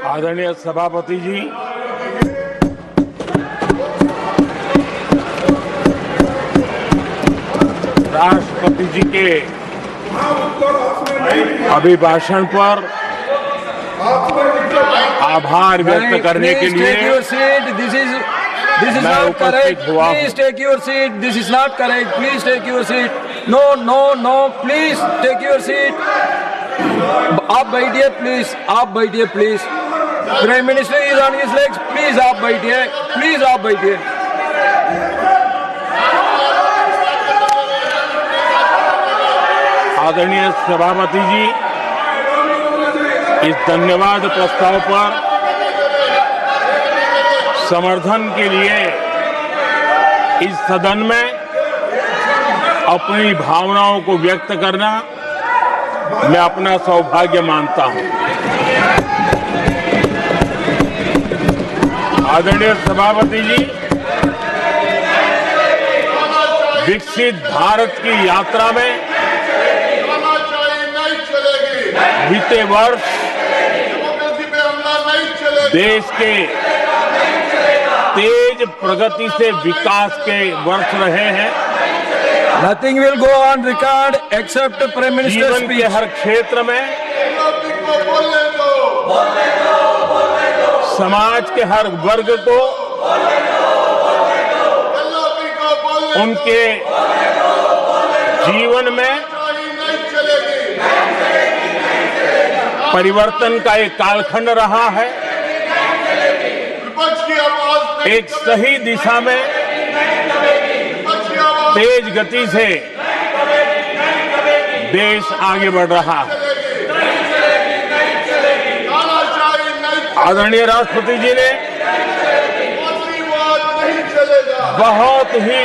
आदरणीय सभापति जी, राष्ट्रपति जी के अभिभाषण पर आभार व्यक्त करने के लिए This is not correct. Please take your seat. This is not correct. Please take your seat. No, no, no. Please take your seat. आप बैठिए प्लीज. आप बैठिए please. Prime minister is on his legs. Please आप बैठिए. Please आप बैठिए. आदरणीय सभापति जी, इस धन्यवाद प्रस्ताव पर समर्थन के लिए इस सदन में अपनी भावनाओं को व्यक्त करना मैं अपना सौभाग्य मानता हूं। आदरणीय सभापति जी, विकसित भारत की यात्रा में बीते वर्ष देश के तेज प्रगति से विकास के वर्ष रहे हैं। Nothing will go on record except Prime Minister's जीवन के हर क्षेत्र में, समाज के हर वर्ग को उनके जीवन में परिवर्तन का एक कालखंड रहा है। एक सही दिशा में तेज गति से देश आगे बढ़ रहा है। आदरणीय राष्ट्रपति जी ने बहुत ही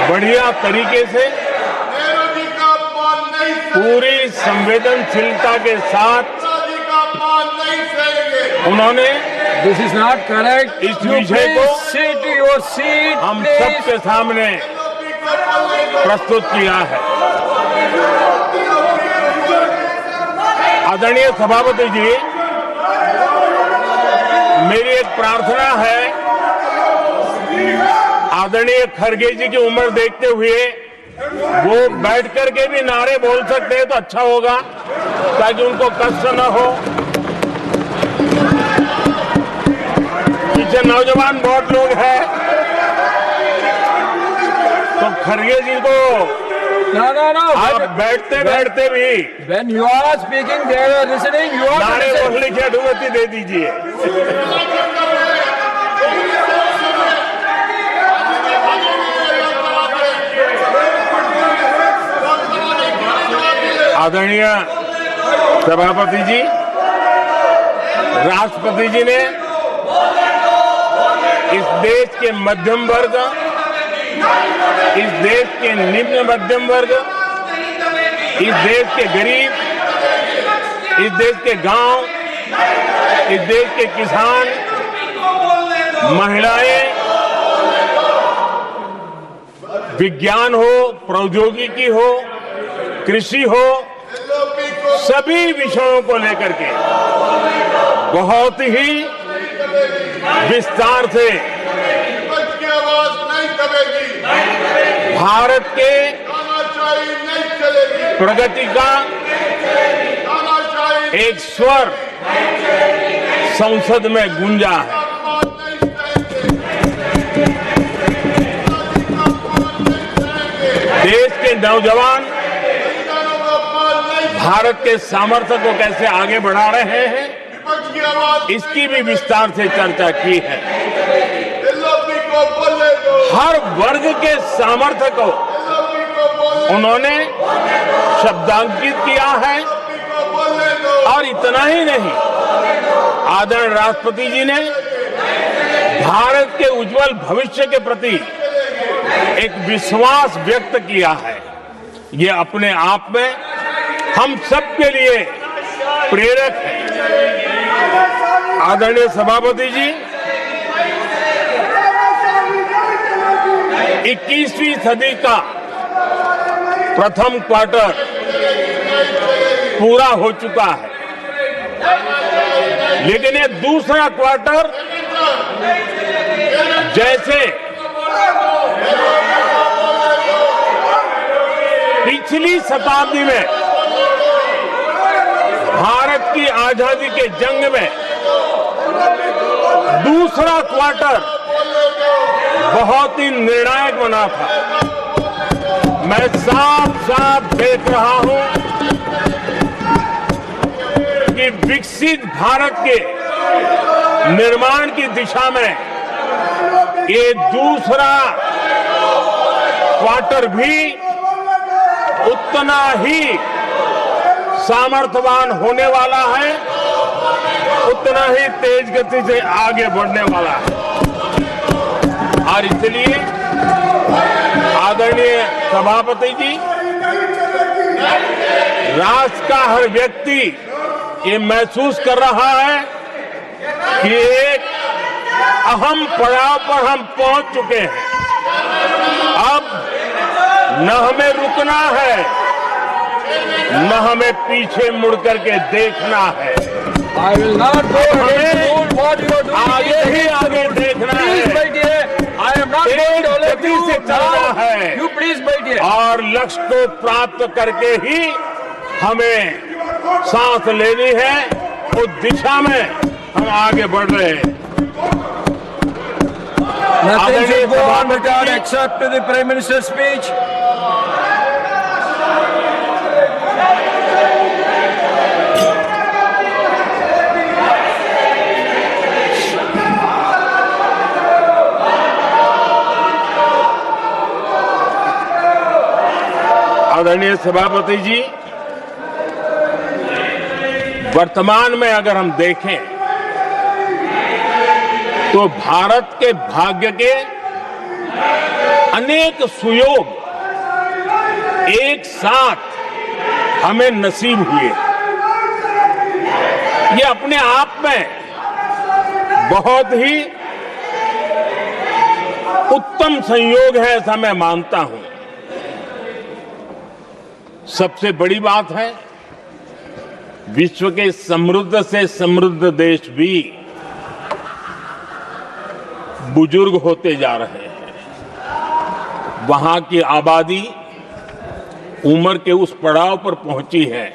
बढ़िया तरीके से पूरी संवेदनशीलता के साथ उन्होंने This is not correct. इस विषय को Sit your seat. हम Please. सबके सामने प्रस्तुत किया है। आदरणीय सभापति जी, मेरी एक प्रार्थना है, आदरणीय खड़गे जी की उम्र देखते हुए वो बैठ करके भी नारे बोल सकते हैं तो अच्छा होगा, ताकि उनको कष्ट न हो। पीछे नौजवान बहुत लोग हैं, तो खड़गे जी को No. आप बैठते बैठते भी When you are speaking, they are listening. You are नारे listening. बोलने की अनुमति दे दीजिए। आदरणीय सभापति जी, राष्ट्रपति जी ने इस देश के मध्यम वर्ग, इस देश के निम्न मध्यम वर्ग, इस देश के गरीब, इस देश के गांव, इस देश के किसान, महिलाएं, विज्ञान हो, प्रौद्योगिकी हो, कृषि हो, सभी विषयों को लेकर के बहुत ही विस्तार से भारत के प्रगति का एक स्वर संसद में गूंजा है। देश के नौजवान भारत के सामर्थ्य को कैसे आगे बढ़ा रहे हैं, इसकी भी विस्तार से चर्चा की है। हर वर्ग के सामर्थ्य को उन्होंने शब्दांकित किया है। और इतना ही नहीं, आदरणीय राष्ट्रपति जी ने भारत के उज्जवल भविष्य के प्रति एक विश्वास व्यक्त किया है। ये अपने आप में हम सबके लिए प्रेरक है। आदरणीय सभापति जी, 21वीं सदी का प्रथम क्वार्टर पूरा हो चुका है। लेकिन ये दूसरा क्वार्टर जैसे पिछली शताब्दी में भारत की आजादी के जंग में दूसरा क्वार्टर बहुत ही निर्णायक बना था। मैं साफ साफ देख रहा हूं कि विकसित भारत के निर्माण की दिशा में ये दूसरा क्वार्टर भी उतना ही सामर्थ्यवान होने वाला है, उतना ही तेज गति से आगे बढ़ने वाला है। और इसलिए आदरणीय सभापति जी, राष्ट्र का हर व्यक्ति ये महसूस कर रहा है कि एक अहम पड़ाव पर हम पहुंच चुके हैं। अब न हमें रुकना है, न हमें पीछे मुड़ करके देखना है। I will not go ahead to do what you are doing. आगे ही आगे देखना Please है, बैठिए. I am not going to let गति you से चलना now. है। You please बैठिए. और लक्ष्य को प्राप्त करके ही हमें सांस लेनी है, उस दिशा में हम आगे बढ़ रहे हैं। Nothing should go on सभापति without ji, except to the Prime Minister's speech. आदरणीय सभापति जी, वर्तमान में अगर हम देखें तो भारत के भाग्य के अनेक सुयोग एक साथ हमें नसीब हुए। ये अपने आप में बहुत ही उत्तम संयोग है, ऐसा मैं मानता हूं। सबसे बड़ी बात है, विश्व के समृद्ध से समृद्ध देश भी बुजुर्ग होते जा रहे हैं। वहां की आबादी उम्र के उस पड़ाव पर पहुंची है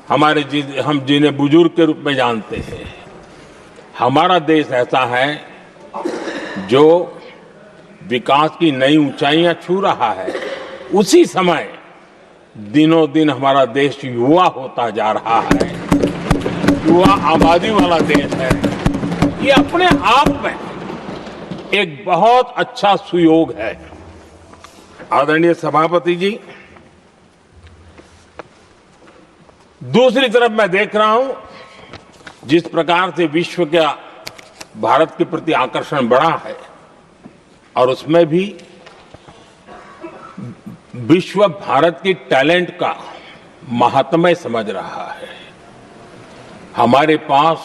हम जिन्हें बुजुर्ग के रूप में जानते हैं। हमारा देश ऐसा है जो विकास की नई ऊंचाइयां छू रहा है। उसी समय दिनों दिन हमारा देश युवा होता जा रहा है, युवा आबादी वाला देश है। ये अपने आप में एक बहुत अच्छा सुयोग है। आदरणीय सभापति जी, दूसरी तरफ मैं देख रहा हूं जिस प्रकार से विश्व का भारत के प्रति आकर्षण बढ़ा है, और उसमें भी विश्व भारत की टैलेंट का महात्म्य समझ रहा है। हमारे पास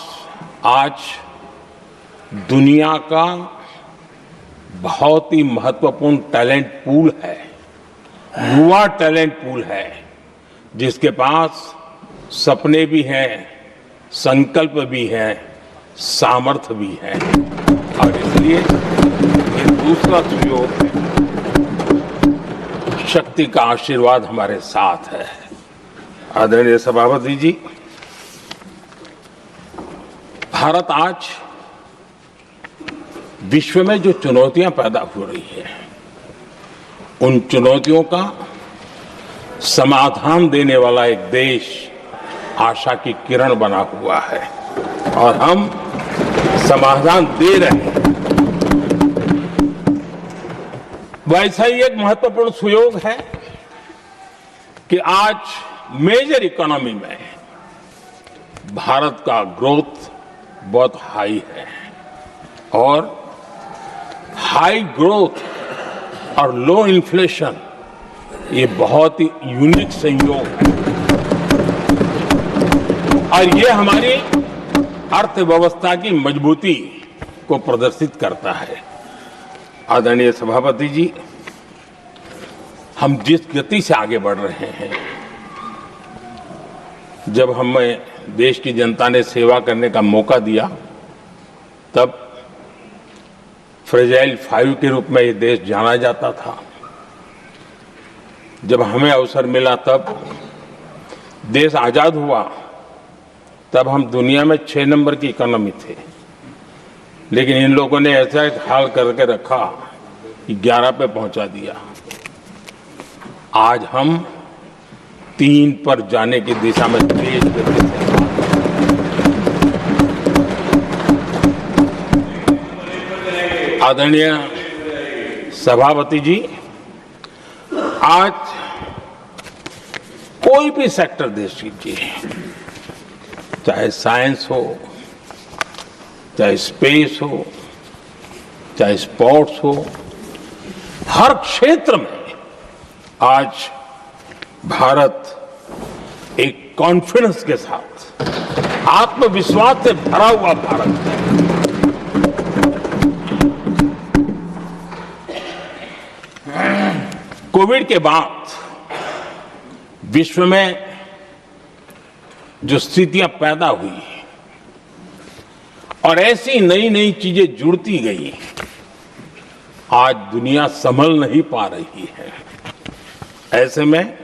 आज दुनिया का बहुत ही महत्वपूर्ण टैलेंट पूल है, युवा टैलेंट पूल है, जिसके पास सपने भी हैं, संकल्प भी हैं, सामर्थ्य भी है। और इसलिए ये दूसरा सुयोग है। शक्ति का आशीर्वाद हमारे साथ है। आदरणीय सभापति जी, भारत आज विश्व में जो चुनौतियां पैदा हो रही है, उन चुनौतियों का समाधान देने वाला एक देश आशा की किरण बना हुआ है, और हम समाधान दे रहे हैं। वैसा ही एक महत्वपूर्ण सुयोग है कि आज मेजर इकोनॉमी में भारत का ग्रोथ बहुत हाई है, और हाई ग्रोथ और लो इन्फ्लेशन ये बहुत ही यूनिक संयोग है, और ये हमारी अर्थव्यवस्था की मजबूती को प्रदर्शित करता है। आदरणीय सभापति जी, हम जिस गति से आगे बढ़ रहे हैं, जब हमें देश की जनता ने सेवा करने का मौका दिया, तब फ्रेजाइल 5 के रूप में ये देश जाना जाता था। जब हमें अवसर मिला, तब देश आजाद हुआ, तब हम दुनिया में 6 नंबर की इकोनॉमी थे। लेकिन इन लोगों ने ऐसा एक हाल करके रखा कि 11 पे पहुंचा दिया। आज हम 3 पर जाने की दिशा में तेज गति से आदरणीय सभापति जी, आज कोई भी सेक्टर देश लीजिए, चाहे साइंस हो, चाहे स्पेस हो, चाहे स्पोर्ट्स हो, हर क्षेत्र में आज भारत एक कॉन्फिडेंस के साथ, आत्मविश्वास से भरा हुआ भारत है। कोविड के बाद विश्व में जो स्थितियां पैदा हुई और ऐसी नई नई चीजें जुड़ती गई, आज दुनिया संभल नहीं पा रही है। ऐसे में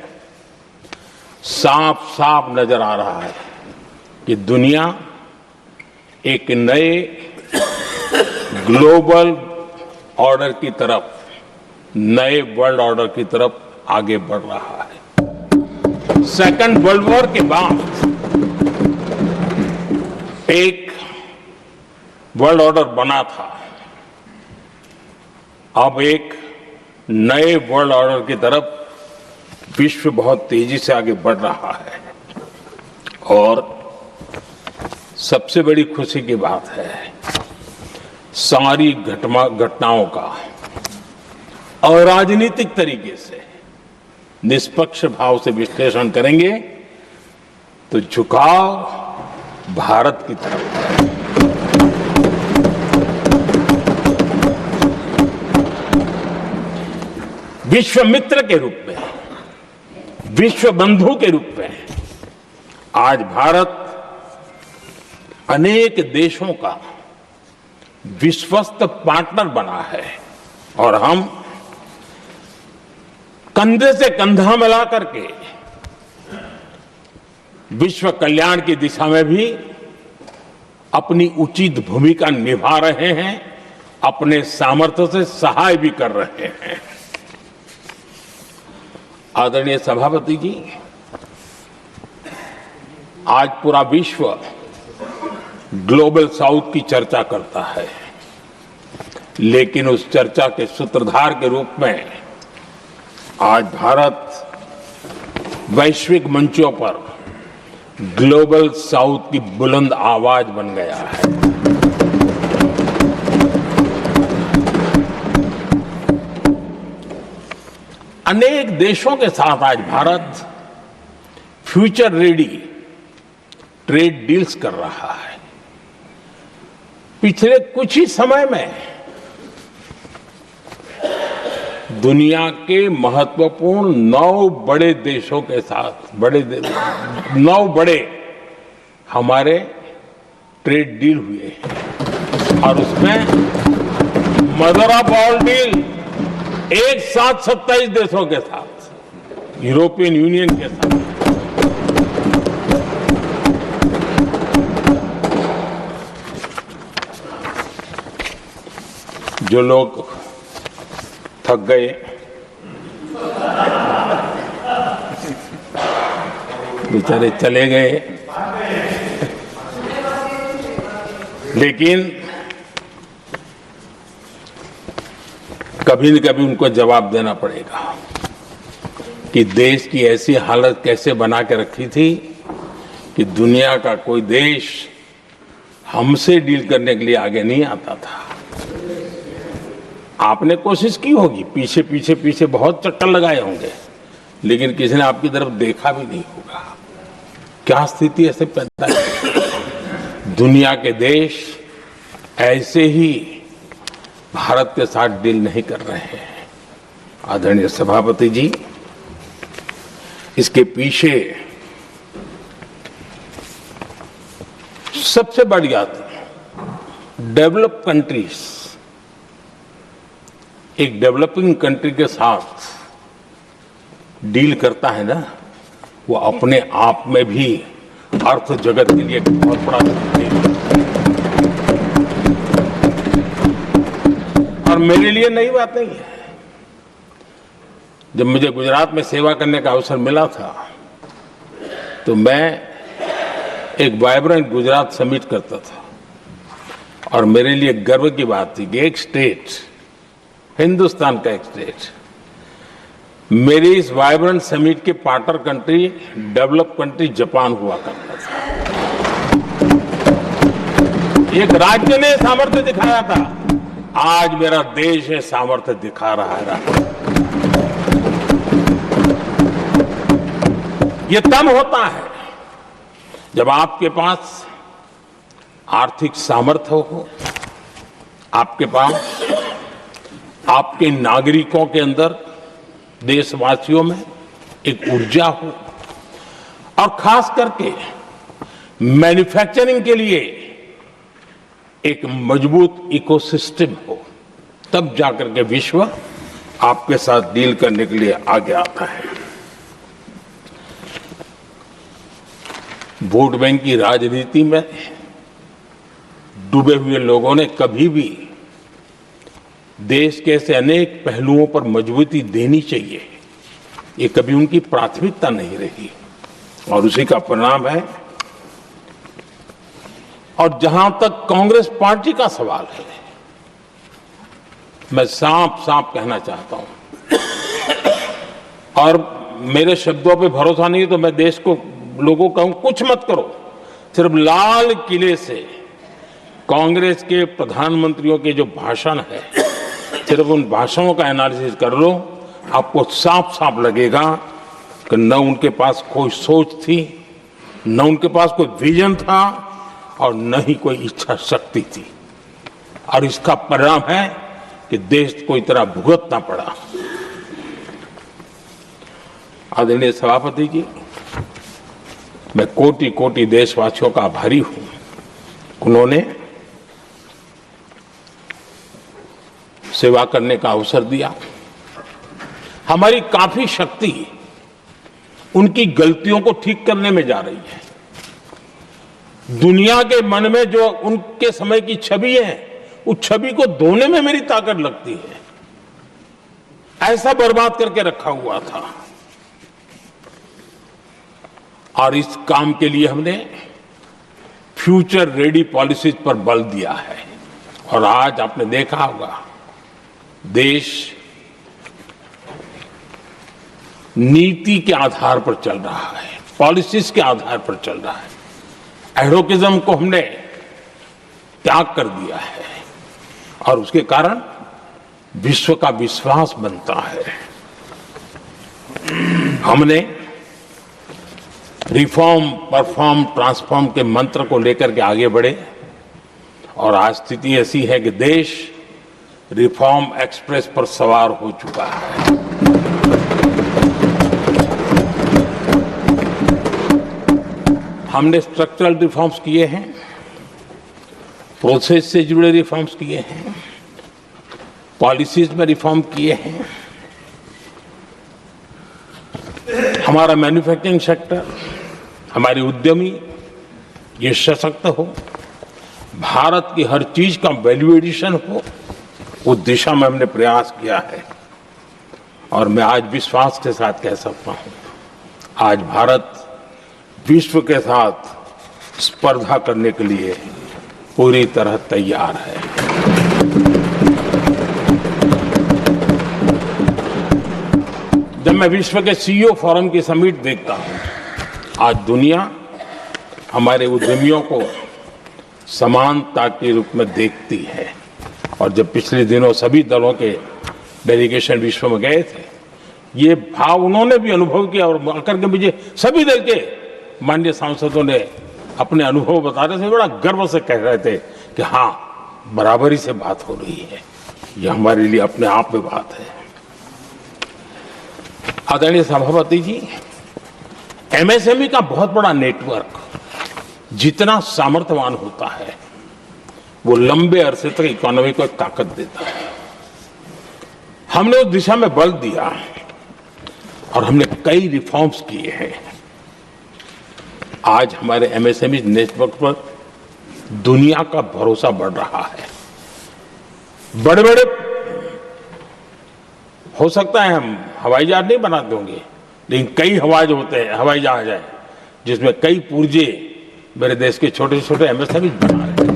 साफ साफ नजर आ रहा है कि दुनिया एक नए ग्लोबल ऑर्डर की तरफ, नए वर्ल्ड ऑर्डर की तरफ आगे बढ़ रहा है। सेकेंड वर्ल्ड वॉर के बाद एक वर्ल्ड ऑर्डर बना था, अब एक नए वर्ल्ड ऑर्डर की तरफ विश्व बहुत तेजी से आगे बढ़ रहा है। और सबसे बड़ी खुशी की बात है, सारी घटनाओं का अराजनीतिक तरीके से, निष्पक्ष भाव से विश्लेषण करेंगे तो झुकाव भारत की तरफ है। विश्व मित्र के रूप में, विश्व बंधु के रूप में आज भारत अनेक देशों का विश्वस्त पार्टनर बना है और हम कंधे से कंधा मिला करके विश्व कल्याण की दिशा में भी अपनी उचित भूमिका निभा रहे हैं, अपने सामर्थ्य से सहाय भी कर रहे हैं। आदरणीय सभापति जी, आज पूरा विश्व ग्लोबल साउथ की चर्चा करता है, लेकिन उस चर्चा के सूत्रधार के रूप में आज भारत वैश्विक मंचों पर ग्लोबल साउथ की बुलंद आवाज बन गया है। अनेक देशों के साथ आज Bharat future ready trade deals कर रहा है। पिछले कुछ ही समय में दुनिया के महत्वपूर्ण 9 बड़े देशों के साथ 9 बड़े हमारे ट्रेड डील हुए हैं और उसमें मदर ऑफ ऑल डील एक साथ 27 देशों के साथ, यूरोपियन यूनियन के साथ। जो लोग थक गए, बेचारे चले गए, लेकिन कभी न कभी उनको जवाब देना पड़ेगा कि देश की ऐसी हालत कैसे बना के रखी थी कि दुनिया का कोई देश हमसे डील करने के लिए आगे नहीं आता था। आपने कोशिश की होगी, पीछे पीछे पीछे बहुत चक्कर लगाए होंगे, लेकिन किसी ने आपकी तरफ देखा भी नहीं होगा। क्या स्थिति ऐसे पैदा है? दुनिया के देश ऐसे ही भारत के साथ डील नहीं कर रहे हैं। आदरणीय सभापति जी, इसके पीछे सबसे बड़ी बात, डेवलप कंट्रीज एक डेवलपिंग कंट्री के साथ डील करता है ना, वो अपने आप में भी अर्थ जगत के लिए एक बहुत बड़ा चुनौती है। और मेरे लिए नई बात नहीं है। जब मुझे गुजरात में सेवा करने का अवसर मिला था तो मैं एक वाइब्रेंट गुजरात समिट करता था, और मेरे लिए गर्व की बात थी कि एक स्टेट, हिंदुस्तान का एक स्टेट, मेरी इस वाइब्रेंट समिट के partner country, develop country Japan हुआ करता था। एक राज्य ने सामर्थ्य दिखाया था, आज मेरा देश है सामर्थ्य दिखा रहा है। ये तब होता है जब आपके पास आर्थिक सामर्थ्य हो, आपके पास आपके नागरिकों के अंदर, देशवासियों में एक ऊर्जा हो, और खास करके मैन्युफैक्चरिंग के लिए एक मजबूत इकोसिस्टम हो, तब जाकर के विश्व आपके साथ डील करने के लिए आगे आता है। वोट बैंक की राजनीति में डूबे हुए लोगों ने कभी भी देश के ऐसे अनेक पहलुओं पर मजबूती देनी चाहिए, ये कभी उनकी प्राथमिकता नहीं रही, और उसी का परिणाम है। और जहां तक कांग्रेस पार्टी का सवाल है, मैं साफ साफ कहना चाहता हूं, और मेरे शब्दों पे भरोसा नहीं तो मैं देश को, लोगों को कहूं कुछ मत करो, सिर्फ लाल किले से कांग्रेस के प्रधानमंत्रियों के जो भाषण है, सिर्फ उन भाषणों का एनालिसिस कर लो, आपको साफ साफ लगेगा कि न उनके पास कोई सोच थी, न उनके पास कोई विजन था, और न ही कोई इच्छा शक्ति थी। और इसका परिणाम है कि देश को इतना भुगतना पड़ा। आदरणीय सभापति जी, मैं कोटि कोटि देशवासियों का आभारी हूं। उन्होंने सेवा करने का अवसर दिया। हमारी काफी शक्ति उनकी गलतियों को ठीक करने में जा रही है। दुनिया के मन में जो उनके समय की छवि है, उस छवि को धोने में मेरी ताकत लगती है। ऐसा बर्बाद करके रखा हुआ था, और इस काम के लिए हमने फ्यूचर रेडी पॉलिसीज पर बल दिया है। और आज आपने देखा होगा, देश नीति के आधार पर चल रहा है, पॉलिसीज के आधार पर चल रहा है। एडोकिज्म को हमने त्याग कर दिया है, और उसके कारण विश्व का विश्वास बनता है। हमने रिफॉर्म, परफॉर्म, ट्रांसफॉर्म के मंत्र को लेकर के आगे बढ़े, और आज स्थिति ऐसी है कि देश रिफॉर्म एक्सप्रेस पर सवार हो चुका है। हमने स्ट्रक्चरल रिफॉर्म्स किए हैं, प्रोसेस से जुड़े रिफॉर्म्स किए हैं, पॉलिसीज में रिफॉर्म किए हैं। हमारा मैन्युफैक्चरिंग सेक्टर, हमारे उद्यमी ये सशक्त हो, भारत की हर चीज का वैल्यू एडिशन हो, उस दिशा में हमने प्रयास किया है। और मैं आज विश्वास के साथ कह सकता हूं, आज भारत विश्व के साथ स्पर्धा करने के लिए पूरी तरह तैयार है। जब मैं विश्व के सीईओ फोरम की समिट देखता हूं, आज दुनिया हमारे उद्यमियों को समानता के रूप में देखती है। और जब पिछले दिनों सभी दलों के डेलीगेशन विश्व में गए थे, ये भाव उन्होंने भी अनुभव किया, और आकर के मुझे सभी दल के माननीय सांसदों ने अपने अनुभव बता रहे थे, बड़ा गर्व से कह रहे थे कि हाँ, बराबरी से बात हो रही है। ये हमारे लिए अपने आप में बात है। आदरणीय सभापति जी, एमएसएमई का बहुत बड़ा नेटवर्क जितना सामर्थ्यवान होता है वो लंबे अरसे तक इकोनॉमी को एक ताकत देता है। हमने उस दिशा में बल दिया और हमने कई रिफॉर्म्स किए हैं। आज हमारे एमएसएमई नेटवर्क पर दुनिया का भरोसा बढ़ रहा है। बड़े बड़े हो सकता है हम हवाई जहाज नहीं बनाते होंगे, लेकिन कई हवाई जहाज है जिसमें कई पुर्जे मेरे देश के छोटे छोटे एमएसएमई बना रहे हैं।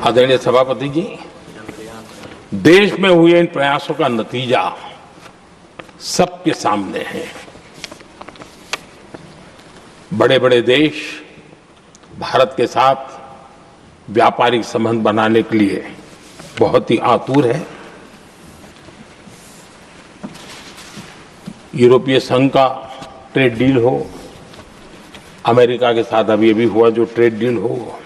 आदरणीय सभापति जी, देश में हुए इन प्रयासों का नतीजा सबके सामने है। बड़े बड़े देश भारत के साथ व्यापारिक संबंध बनाने के लिए बहुत ही आतुर है। यूरोपीय संघ का ट्रेड डील हो, अमेरिका के साथ अभी हुआ जो ट्रेड डील हो,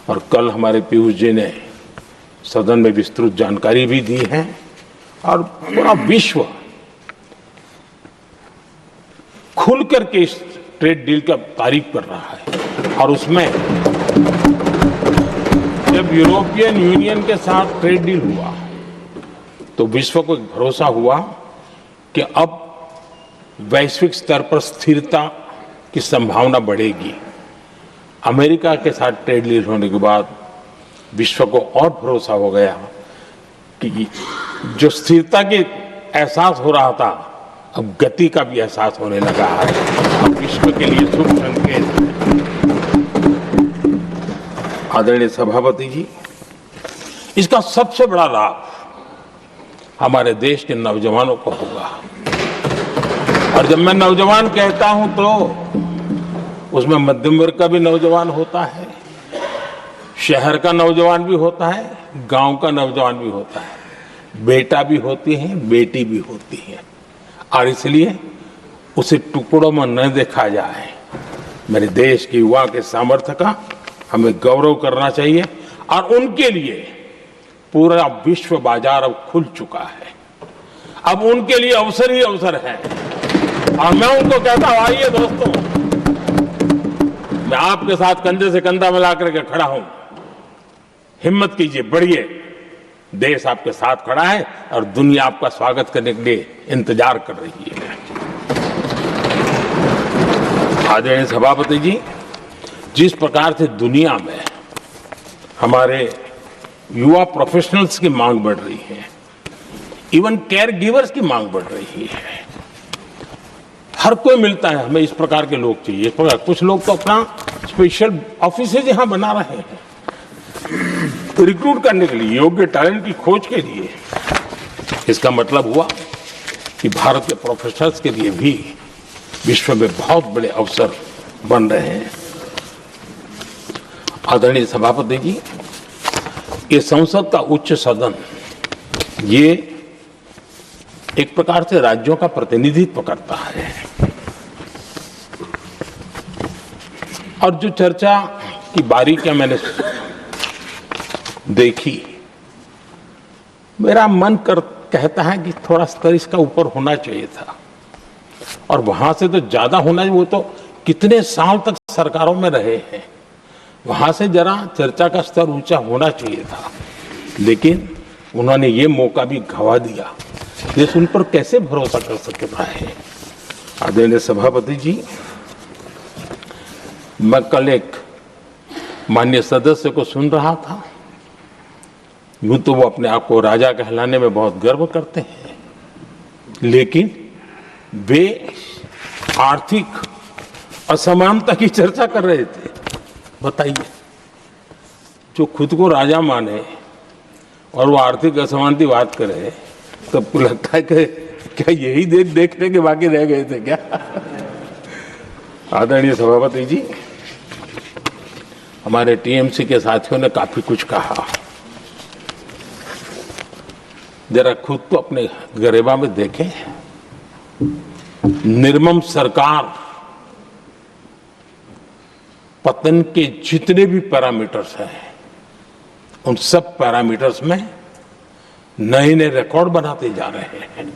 और कल हमारे पीयूष जी ने सदन में विस्तृत जानकारी भी दी है, और पूरा विश्व खुल करके इस ट्रेड डील का तारीफ कर रहा है। और उसमें जब यूरोपियन यूनियन के साथ ट्रेड डील हुआ तो विश्व को एक भरोसा हुआ कि अब वैश्विक स्तर पर स्थिरता की संभावना बढ़ेगी। अमेरिका के साथ ट्रेड डील होने के बाद विश्व को और भरोसा हो गया कि जो स्थिरता के एहसास हो रहा था, अब गति का भी एहसास होने लगा है। अब विश्व के लिए शुभ संकेत। आदरणीय सभापति जी, इसका सबसे बड़ा लाभ हमारे देश के नौजवानों को होगा। और जब मैं नौजवान कहता हूं तो उसमें मध्यम वर्ग का भी नौजवान होता है, शहर का नौजवान भी होता है, गांव का नौजवान भी होता है, बेटा भी होती है, बेटी भी होती है। और इसलिए उसे टुकड़ों में न देखा जाए। मेरे देश के युवा के सामर्थ्य का हमें गौरव करना चाहिए, और उनके लिए पूरा विश्व बाजार अब खुल चुका है। अब उनके लिए अवसर ही अवसर है। और मैं उनको कहता हूं, आइए दोस्तों, मैं आपके साथ कंधे से कंधा मिला करके खड़ा हूं। हिम्मत कीजिए, बढ़िए। देश आपके साथ खड़ा है और दुनिया आपका स्वागत करने के लिए इंतजार कर रही है। आदरणीय सभापति जी, जिस प्रकार से दुनिया में हमारे युवा प्रोफेशनल्स की मांग बढ़ रही है, इवन केयर गिवर्स की मांग बढ़ रही है। हर कोई मिलता है, हमें इस प्रकार के लोग चाहिए। इस प्रकार कुछ लोग तो अपना स्पेशल ऑफिस यहां बना रहे हैं रिक्रूट करने के लिए, योग्य टैलेंट की खोज के लिए। इसका मतलब हुआ कि भारत के प्रोफेशनल्स के लिए भी विश्व में बहुत बड़े अवसर बन रहे हैं। आदरणीय सभापति जी, ये संसद का उच्च सदन, ये एक प्रकार से राज्यों का प्रतिनिधित्व करता है। और जो चर्चा की बारीकियां मैंने देखी, मेरा मन कहता है कि थोड़ा स्तर इसका ऊपर होना चाहिए था, और वहां से तो ज्यादा होना चाहिए। वो तो कितने साल तक सरकारों में रहे हैं, वहां से जरा चर्चा का स्तर ऊंचा होना चाहिए था। लेकिन उन्होंने ये मौका भी गंवा दिया। देश उन पर कैसे भरोसा कर सकता है। आदरणीय सभापति जी, मैं कल एक माननीय सदस्य को सुन रहा था। यूं तो वो अपने आप को राजा कहलाने में बहुत गर्व करते हैं, लेकिन वे आर्थिक असमानता की चर्चा कर रहे थे। बताइए, जो खुद को राजा माने और वो आर्थिक असमानता की बात करे, सबको लगता है कि क्या यही देखने के बाकी रह गए थे क्या। आदरणीय सभापति जी, हमारे टीएमसी के साथियों ने काफी कुछ कहा। जरा खुद तो अपने गरेबा में देखें। निर्मम सरकार पतन के जितने भी पैरामीटर्स हैं, उन सब पैरामीटर्स में नए नए रिकॉर्ड बनाते जा रहे हैं,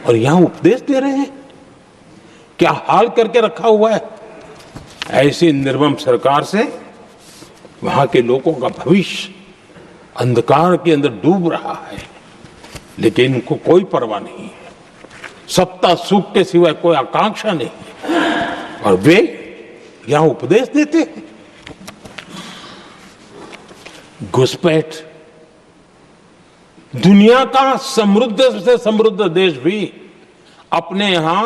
और यहां उपदेश दे रहे हैं क्या हाल करके रखा हुआ है। ऐसी निर्मम सरकार से वहां के लोगों का भविष्य अंधकार के अंदर डूब रहा है, लेकिन इनको कोई परवाह नहीं है। सत्ता सुख के सिवाय कोई आकांक्षा नहीं है और वे यहां उपदेश देते हैं। घुसपैठ, दुनिया का समृद्ध से समृद्ध देश भी अपने यहां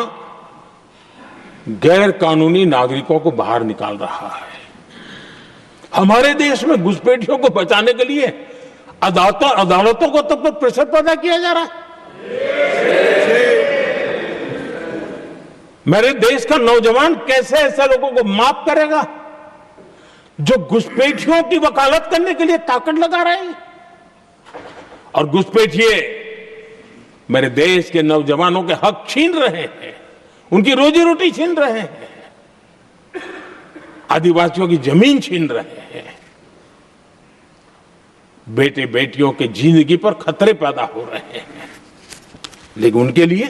गैर कानूनी नागरिकों को बाहर निकाल रहा है। हमारे देश में घुसपैठियों को बचाने के लिए अदालतों को तब तक प्रेशर पैदा किया जा रहा है। मेरे देश का नौजवान कैसे ऐसे लोगों को माफ करेगा जो घुसपैठियों की वकालत करने के लिए ताकत लगा रहे हैं। और घुसपैठिए मेरे देश के नौजवानों के हक छीन रहे हैं, उनकी रोजी रोटी छीन रहे हैं, आदिवासियों की जमीन छीन रहे हैं। बेटे बेटियों के जिंदगी पर खतरे पैदा हो रहे हैं, लेकिन उनके लिए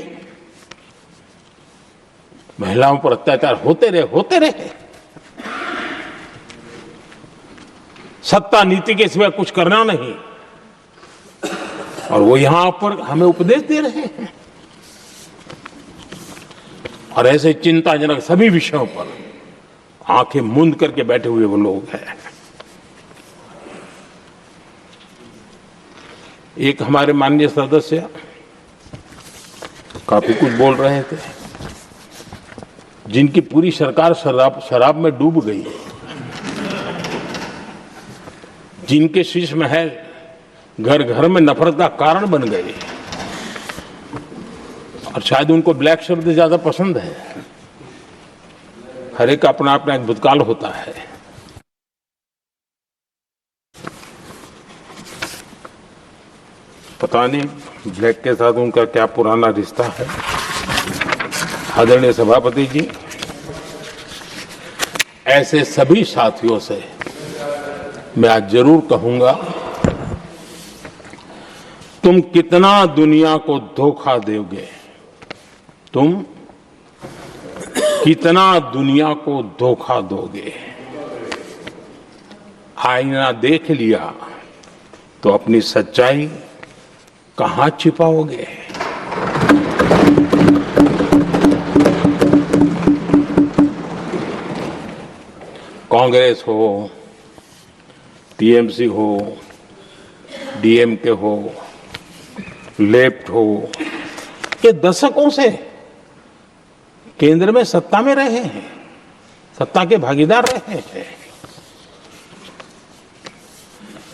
महिलाओं पर अत्याचार होते रहे। सत्ता नीति के सिवा कुछ करना नहीं, और वो यहां पर हमें उपदेश दे रहे हैं। और ऐसे चिंताजनक सभी विषयों पर आंखें मूंद करके बैठे हुए वो लोग हैं। एक हमारे माननीय सदस्य काफी कुछ बोल रहे थे, जिनकी पूरी सरकार शराब में डूब गई, जिनके शीश महल घर घर में नफरत का कारण बन गए, और शायद उनको ब्लैक शब्द ज्यादा पसंद है। हर एक का अपना अपना एक भूतकाल होता है। पता नहीं ब्लैक के साथ उनका क्या पुराना रिश्ता है। आदरणीय सभापति जी, ऐसे सभी साथियों से मैं आज जरूर कहूंगा, तुम कितना दुनिया को धोखा दोगे, तुम कितना दुनिया को धोखा दोगे। आईना देख लिया तो अपनी सच्चाई कहां छिपाओगे। कांग्रेस हो, टीएमसी हो, डीएमके हो, लेफ्ट हो, ये दशकों से केंद्र में सत्ता में रहे हैं, सत्ता के भागीदार रहे हैं।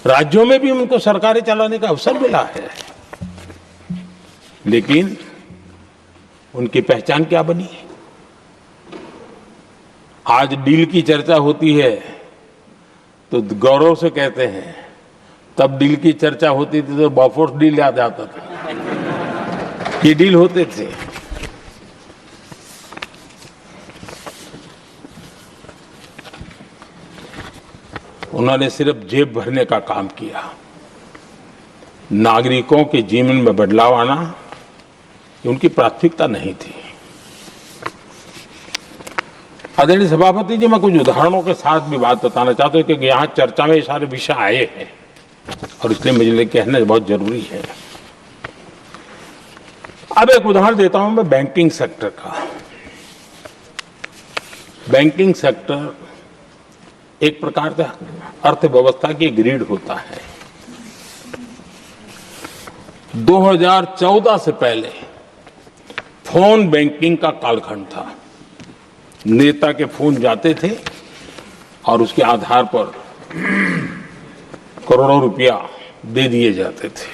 राज्यों में भी उनको सरकारें चलाने का अवसर मिला है, लेकिन उनकी पहचान क्या बनी। आज डील की चर्चा होती है तो गौरव से कहते हैं, तब डील की चर्चा होती थी तो बॉफोर्स डील याद आता था। ये डील होते थे। उन्होंने सिर्फ जेब भरने का काम किया। नागरिकों के जीवन में बदलाव आना ये उनकी प्राथमिकता नहीं थी। आदरणीय सभापति जी, मैं कुछ उदाहरणों के साथ भी बात बताना चाहता हूं, क्योंकि यहाँ चर्चा में ये सारे विषय आए हैं और इसलिए मुझे कहना बहुत जरूरी है। अब एक उदाहरण देता हूं मैं बैंकिंग सेक्टर का। बैंकिंग सेक्टर एक प्रकार से अर्थव्यवस्था की ग्रिड होता है। 2014 से पहले फोन बैंकिंग का कालखंड था। नेता के फोन जाते थे और उसके आधार पर करोड़ों रुपया दे दिए जाते थे,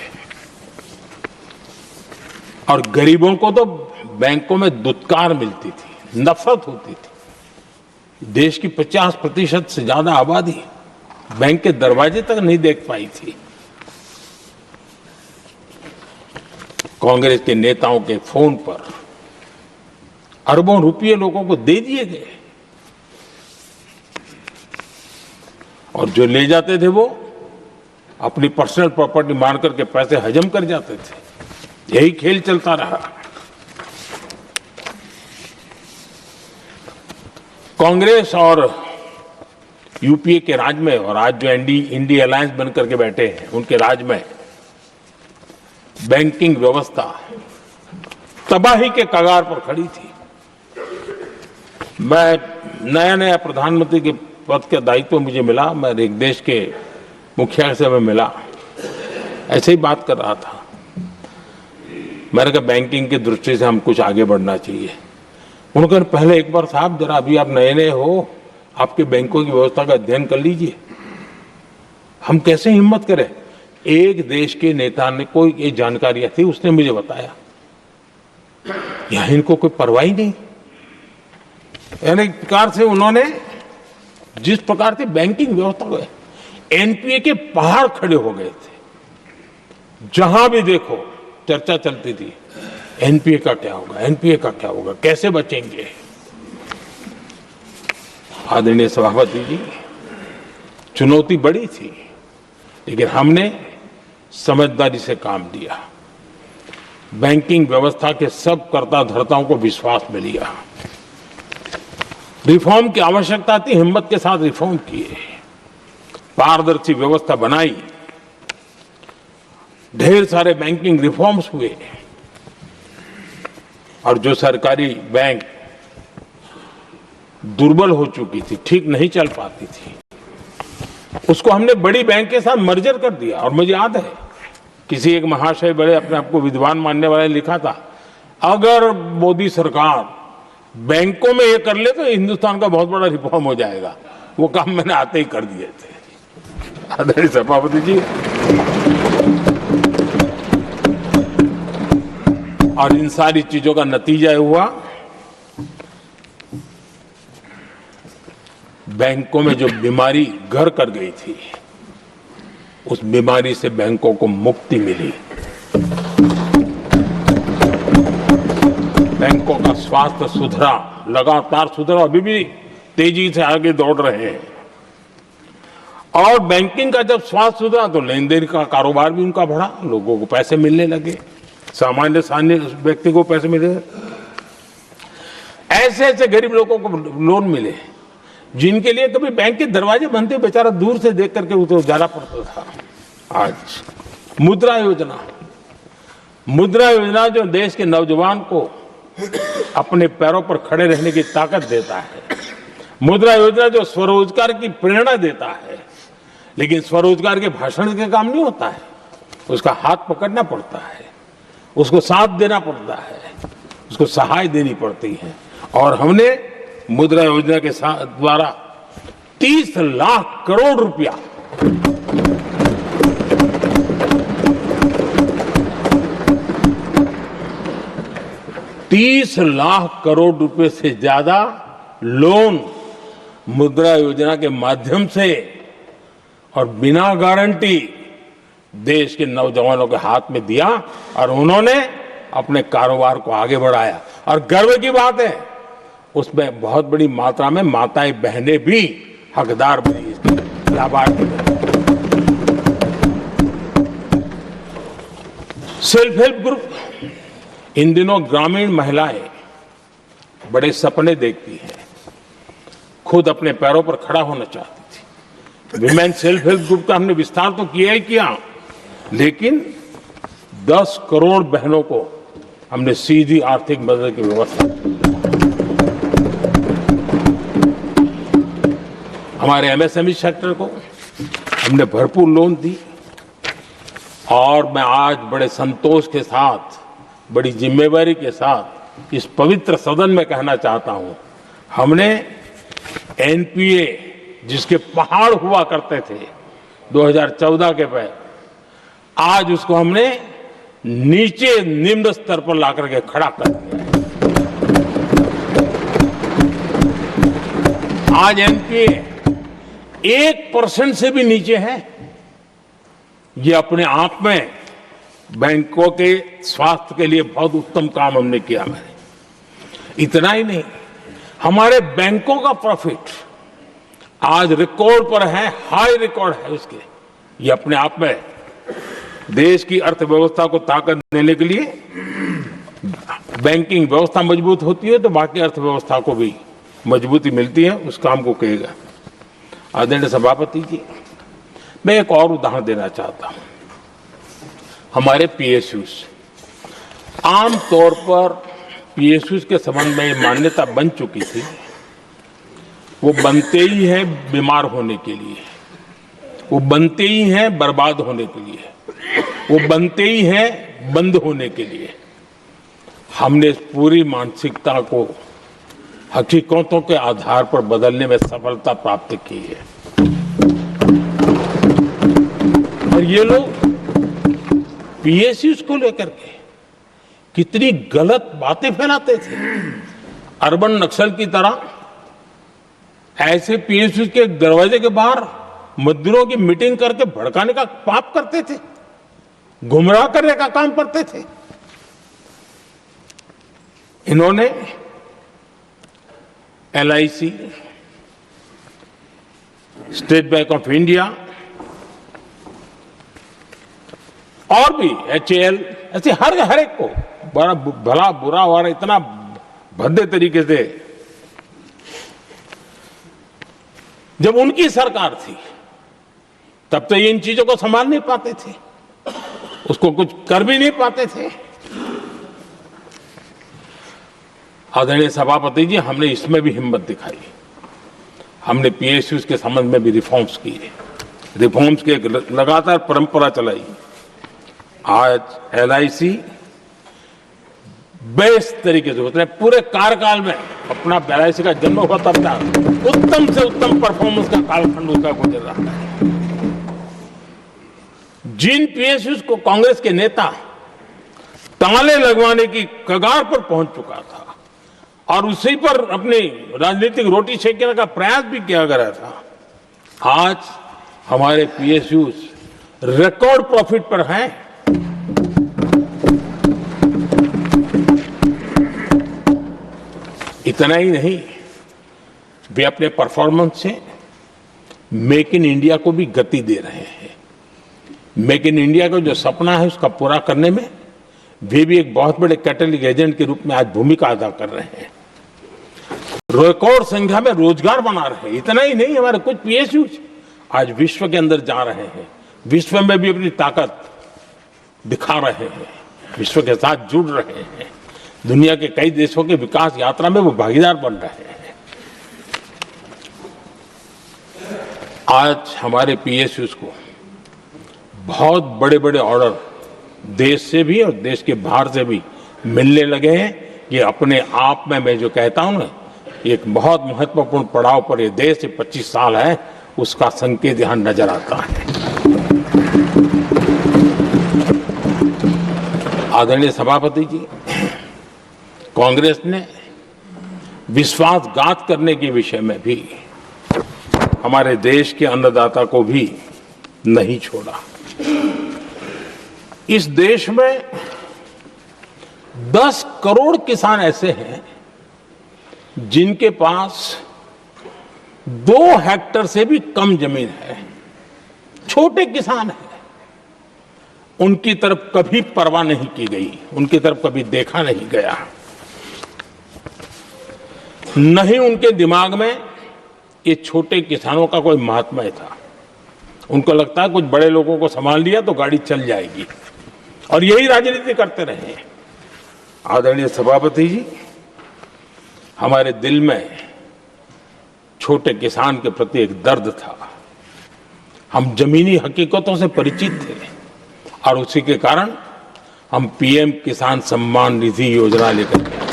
और गरीबों को तो बैंकों में दुत्कार मिलती थी, नफरत होती थी। देश की 50% से ज्यादा आबादी बैंक के दरवाजे तक नहीं देख पाई थी। कांग्रेस के नेताओं के फोन पर अरबों रुपये लोगों को दे दिए गए, और जो ले जाते थे वो अपनी पर्सनल प्रॉपर्टी मान करके पैसे हजम कर जाते थे। यही खेल चलता रहा। कांग्रेस और यूपीए के राज में और आज जो इंडी अलायंस बन करके बैठे हैं उनके राज में बैंकिंग व्यवस्था तबाही के कगार पर खड़ी थी। मैं नया प्रधानमंत्री के पद का दायित्व मुझे मिला, मैं एक देश के मुखिया से मैं मिला, ऐसे ही बात कर रहा था। मैंने कहा बैंकिंग की दृष्टि से हम कुछ आगे बढ़ना चाहिए। उन्होंने कहा पहले एक बार साहब जरा अभी आप नए हो, आपके बैंकों की व्यवस्था का अध्ययन कर लीजिए। हम कैसे हिम्मत करें? एक देश के नेता ने कोई ये जानकारियां थी, उसने मुझे बताया यहां इनको कोई परवाह ही नहीं। यानी एक प्रकार से उन्होंने जिस प्रकार से बैंकिंग व्यवस्था को एनपीए के पहाड़ खड़े हो गए थे। जहां भी देखो चर्चा चलती थी एनपीए का क्या होगा, एनपीए का क्या होगा, कैसे बचेंगे। आदरणीय सभापति जी, चुनौती बड़ी थी, लेकिन हमने समझदारी से काम लिया। बैंकिंग व्यवस्था के सब कर्ता धर्ताओं को विश्वास में लिया। रिफॉर्म की आवश्यकता थी, हिम्मत के साथ रिफॉर्म किए, पारदर्शी व्यवस्था बनाई, ढेर सारे बैंकिंग रिफॉर्म्स हुए और जो सरकारी बैंक दुर्बल हो चुकी थी, ठीक नहीं चल पाती थी, उसको हमने बड़ी बैंक के साथ मर्जर कर दिया। और मुझे याद है किसी एक महाशय बड़े अपने आप को विद्वान मानने वाले लिखा था, अगर मोदी सरकार बैंकों में ये कर ले तो हिंदुस्तान का बहुत बड़ा रिफॉर्म हो जाएगा। वो काम मैंने आते ही कर दिए थे। आदरणीय सभापति जी, और इन सारी चीजों का नतीजा हुआ बैंकों में जो बीमारी घर कर गई थी, उस बीमारी से बैंकों को मुक्ति मिली। बैंकों का स्वास्थ्य सुधरा, लगातार सुधरा, अभी भी तेजी से आगे दौड़ रहे हैं। और बैंकिंग का जब स्वास्थ्य सुधरा तो लेन देन का कारोबार भी उनका बढ़ा, लोगों को पैसे मिलने लगे, सामान्य व्यक्ति को पैसे मिले। ऐसे ऐसे गरीब लोगों को लोन मिले जिनके लिए कभी बैंक के दरवाजे बंद थे, बेचारा दूर से देख करके उसे जाना पड़ता था। आज मुद्रा योजना जो देश के नौजवान को अपने पैरों पर खड़े रहने की ताकत देता है, मुद्रा योजना जो स्वरोजगार की प्रेरणा देता है। लेकिन स्वरोजगार के भाषण के काम नहीं होता है, उसका हाथ पकड़ना पड़ता है, उसको साथ देना पड़ता है, उसको सहाय देनी पड़ती है। और हमने मुद्रा योजना के द्वारा 30 लाख करोड़ रुपया ₹30 से ज्यादा लोन मुद्रा योजना के माध्यम से और बिना गारंटी देश के नौजवानों के हाथ में दिया और उन्होंने अपने कारोबार को आगे बढ़ाया। और गर्व की बात है, उसमें बहुत बड़ी मात्रा में माताएं बहनें भी हकदार बनी, लाभार्थी बनी। सेल्फ हेल्प ग्रुप, इन दिनों ग्रामीण महिलाएं बड़े सपने देखती हैं, खुद अपने पैरों पर खड़ा होना चाहती थी। विमेन सेल्फ हेल्प ग्रुप का हमने विस्तार तो किया ही किया, लेकिन 10 करोड़ बहनों को हमने सीधी आर्थिक मदद की व्यवस्था की। हमारे एमएसएमई सेक्टर को हमने भरपूर लोन दी। और मैं आज बड़े संतोष के साथ, बड़ी जिम्मेवारी के साथ इस पवित्र सदन में कहना चाहता हूं, हमने एनपीए जिसके पहाड़ हुआ करते थे 2014 के पहले, आज उसको हमने नीचे निम्न स्तर पर ला करके खड़ा कर दिया। आज एनपीए 1% से भी नीचे है। ये अपने आप में बैंकों के स्वास्थ्य के लिए बहुत उत्तम काम हमने किया। मैंने इतना ही नहीं, हमारे बैंकों का प्रॉफिट आज रिकॉर्ड पर है, हाई रिकॉर्ड है उसके। ये अपने आप में देश की अर्थव्यवस्था को ताकत देने के लिए, बैंकिंग व्यवस्था मजबूत होती है तो बाकी अर्थव्यवस्था को भी मजबूती मिलती है उस काम को कहेगा। आदरणीय सभापति जी, मैं एक और उदाहरण देना चाहता हूं। हमारे पीएसयूज, आम तौर पर पीएसयूज के संबंध में मान्यता बन चुकी थी, वो बनते ही हैं बीमार होने के लिए, वो बनते ही हैं बर्बाद होने के लिए, वो बनते ही हैं बंद होने के लिए। हमने इस पूरी मानसिकता को हकीकतों के आधार पर बदलने में सफलता प्राप्त की है। और ये लोग पीएसयूज को लेकर के कितनी गलत बातें फैलाते थे। अर्बन नक्सल की तरह ऐसे पीएसयूज के दरवाजे के बाहर मजदूरों की मीटिंग करके भड़काने का पाप करते थे, गुमराह करने का काम करते थे। इन्होंने LIC, state bank of India और भी एचएएल, ऐसे हर एक को बड़ा भला बुरा और इतना भद्दे तरीके से, जब उनकी सरकार थी तब तो ये इन चीजों को संभाल नहीं पाते थे, उसको कुछ कर भी नहीं पाते थे। आदरणीय सभापति जी, हमने इसमें भी हिम्मत दिखाई। हमने पीएसयूज के संबंध में भी रिफॉर्म्स किए, रिफॉर्म्स की एक लगातार परंपरा चलाई। आज एलआईसी बेस्ट तरीके से होता है, पूरे कार्यकाल में अपना एलआईसी का जन्म हुआ तब तक उत्तम से उत्तम परफॉर्मेंस का कालखंड उसका गुजर रहा है। जिन पीएसयूज को कांग्रेस के नेता ताले लगवाने की कगार पर पहुंच चुका था और उसी पर अपनी राजनीतिक रोटी सेकने का प्रयास भी किया गया था, आज हमारे पीएसयूज रिकॉर्ड प्रॉफिट पर हैं। इतना ही नहीं, वे अपने परफॉर्मेंस से मेक इन इंडिया को भी गति दे रहे हैं। मेक इन इंडिया का जो सपना है उसका पूरा करने में वे भी एक बहुत बड़े कैटलिक एजेंट के रूप में आज भूमिका अदा कर रहे हैं। रिकॉर्ड संख्या में रोजगार बना रहे हैं। इतना ही नहीं, हमारे कुछ पीएसयूज आज विश्व के अंदर जा रहे हैं, विश्व में भी अपनी ताकत दिखा रहे हैं, विश्व के साथ जुड़ रहे हैं, दुनिया के कई देशों के विकास यात्रा में वो भागीदार बन रहे हैं। आज हमारे पीएसयूज को बहुत बड़े बड़े ऑर्डर देश से भी और देश के बाहर से भी मिलने लगे हैं। ये अपने आप में मैं जो कहता हूं ना, एक बहुत महत्वपूर्ण पड़ाव पर ये देश 25 साल है, उसका संकेत यहां नजर आता है। आदरणीय सभापति जी, कांग्रेस ने विश्वासघात करने के विषय में भी हमारे देश के अन्नदाता को भी नहीं छोड़ा। इस देश में 10 करोड़ किसान ऐसे हैं जिनके पास 2 हेक्टेयर से भी कम जमीन है, छोटे किसान हैं। उनकी तरफ कभी परवाह नहीं की गई, उनकी तरफ कभी देखा नहीं गया, नहीं उनके दिमाग में ये छोटे किसानों का कोई महात्म्य था। उनको लगता है कुछ बड़े लोगों को संभाल लिया तो गाड़ी चल जाएगी, और यही राजनीति करते रहे। आदरणीय सभापति जी, हमारे दिल में छोटे किसान के प्रति एक दर्द था। हम जमीनी हकीकतों से परिचित थे और उसी के कारण हम पीएम किसान सम्मान निधि योजना लेकर के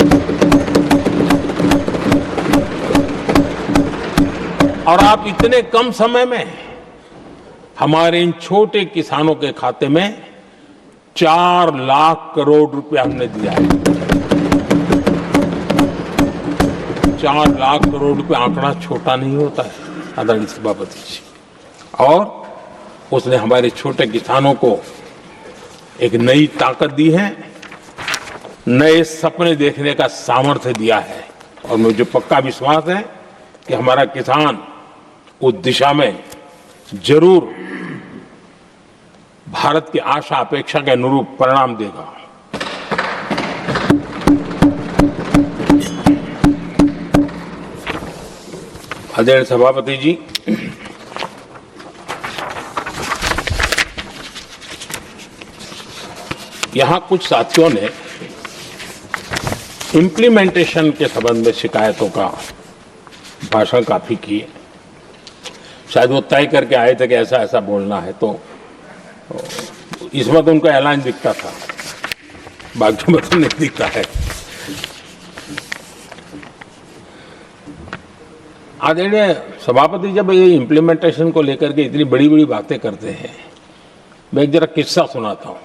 और आप इतने कम समय में हमारे इन छोटे किसानों के खाते में 4 लाख करोड़ रुपया हमने दिया है। 4 लाख करोड़ रुपया आंकड़ा छोटा नहीं होता है आदरणीय सभापति जी, और उसने हमारे छोटे किसानों को एक नई ताकत दी है, नए सपने देखने का सामर्थ्य दिया है। और मुझे पक्का विश्वास है कि हमारा किसान उस दिशा में जरूर भारत की आशा अपेक्षा के अनुरूप परिणाम देगा। आदरणीय सभापति जी, यहां कुछ साथियों ने इम्प्लीमेंटेशन के संबंध में शिकायतों का भाषण काफी किए। शायद वो तय करके आए थे कि ऐसा ऐसा बोलना है, तो इस वक्त उनका ऐलान दिखता था, बाकी में तो नहीं दिखता है। आदरणीय सभापति, जब ये इम्प्लीमेंटेशन को लेकर के इतनी बड़ी बड़ी बातें करते हैं, मैं एक जरा किस्सा सुनाता हूं।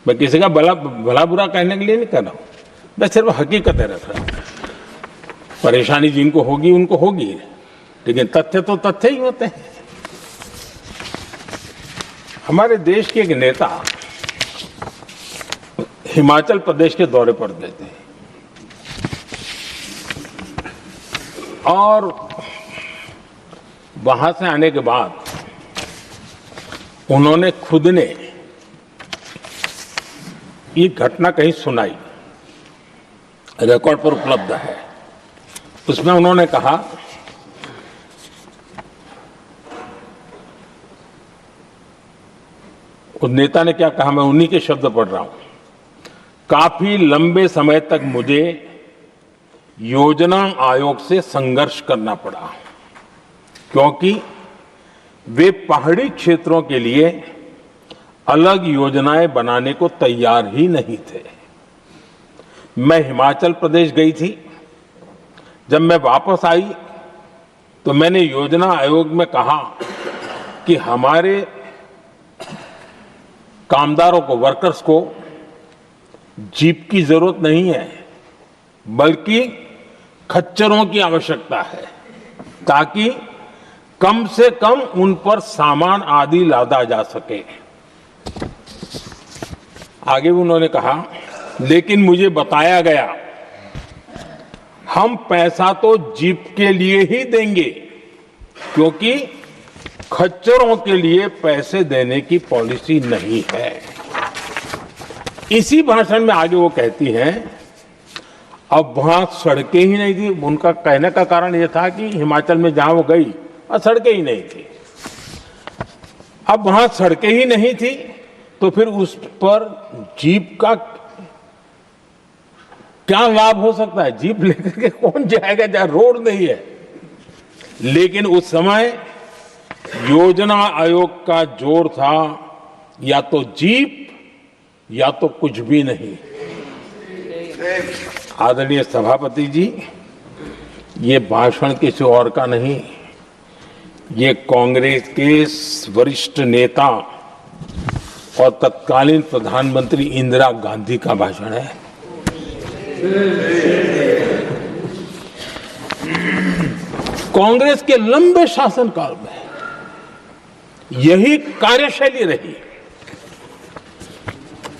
मैं किसी का भला बुरा कहने के लिए नहीं कर रहा हूं, मैं सिर्फ हकीकतें रख रहा हूं। परेशानी जिनको होगी उनको होगी, लेकिन तथ्य तो तथ्य ही होते हैं। हमारे देश के एक नेता हिमाचल प्रदेश के दौरे पर गए थे और वहां से आने के बाद उन्होंने खुद ने ये घटना कहीं सुनाई, रिकॉर्ड पर उपलब्ध है। उसमें उन्होंने कहा, उस नेता ने क्या कहा, मैं उन्हीं के शब्द पढ़ रहा हूं। काफी लंबे समय तक मुझे योजना आयोग से संघर्ष करना पड़ा, क्योंकि वे पहाड़ी क्षेत्रों के लिए अलग योजनाएं बनाने को तैयार ही नहीं थे। मैं हिमाचल प्रदेश गई थी। जब मैं वापस आई तो मैंने योजना आयोग में कहा कि हमारे कामदारों को, वर्कर्स को जीप की जरूरत नहीं है, बल्कि खच्चरों की आवश्यकता है, ताकि कम से कम उन पर सामान आदि लादा जा सके। आगे उन्होंने कहा, लेकिन मुझे बताया गया हम पैसा तो जीप के लिए ही देंगे, क्योंकि खच्चरों के लिए पैसे देने की पॉलिसी नहीं है। इसी भाषण में आगे वो कहती हैं, अब वहां सड़कें ही नहीं थी। उनका कहने का कारण यह था कि हिमाचल में जहां वो गई और सड़कें ही नहीं थी। अब वहां सड़कें ही नहीं थी तो फिर उस पर जीप का क्या लाभ हो सकता है? जीप लेकर के कौन जाएगा जहां रोड नहीं है? लेकिन उस समय योजना आयोग का जोर था या तो जीप या तो कुछ भी नहीं। आदरणीय सभापति जी, ये भाषण किसी और का नहीं, ये कांग्रेस के वरिष्ठ नेता और तत्कालीन प्रधानमंत्री इंदिरा गांधी का भाषण है। कांग्रेस के लंबे शासनकाल में यही कार्यशैली रही,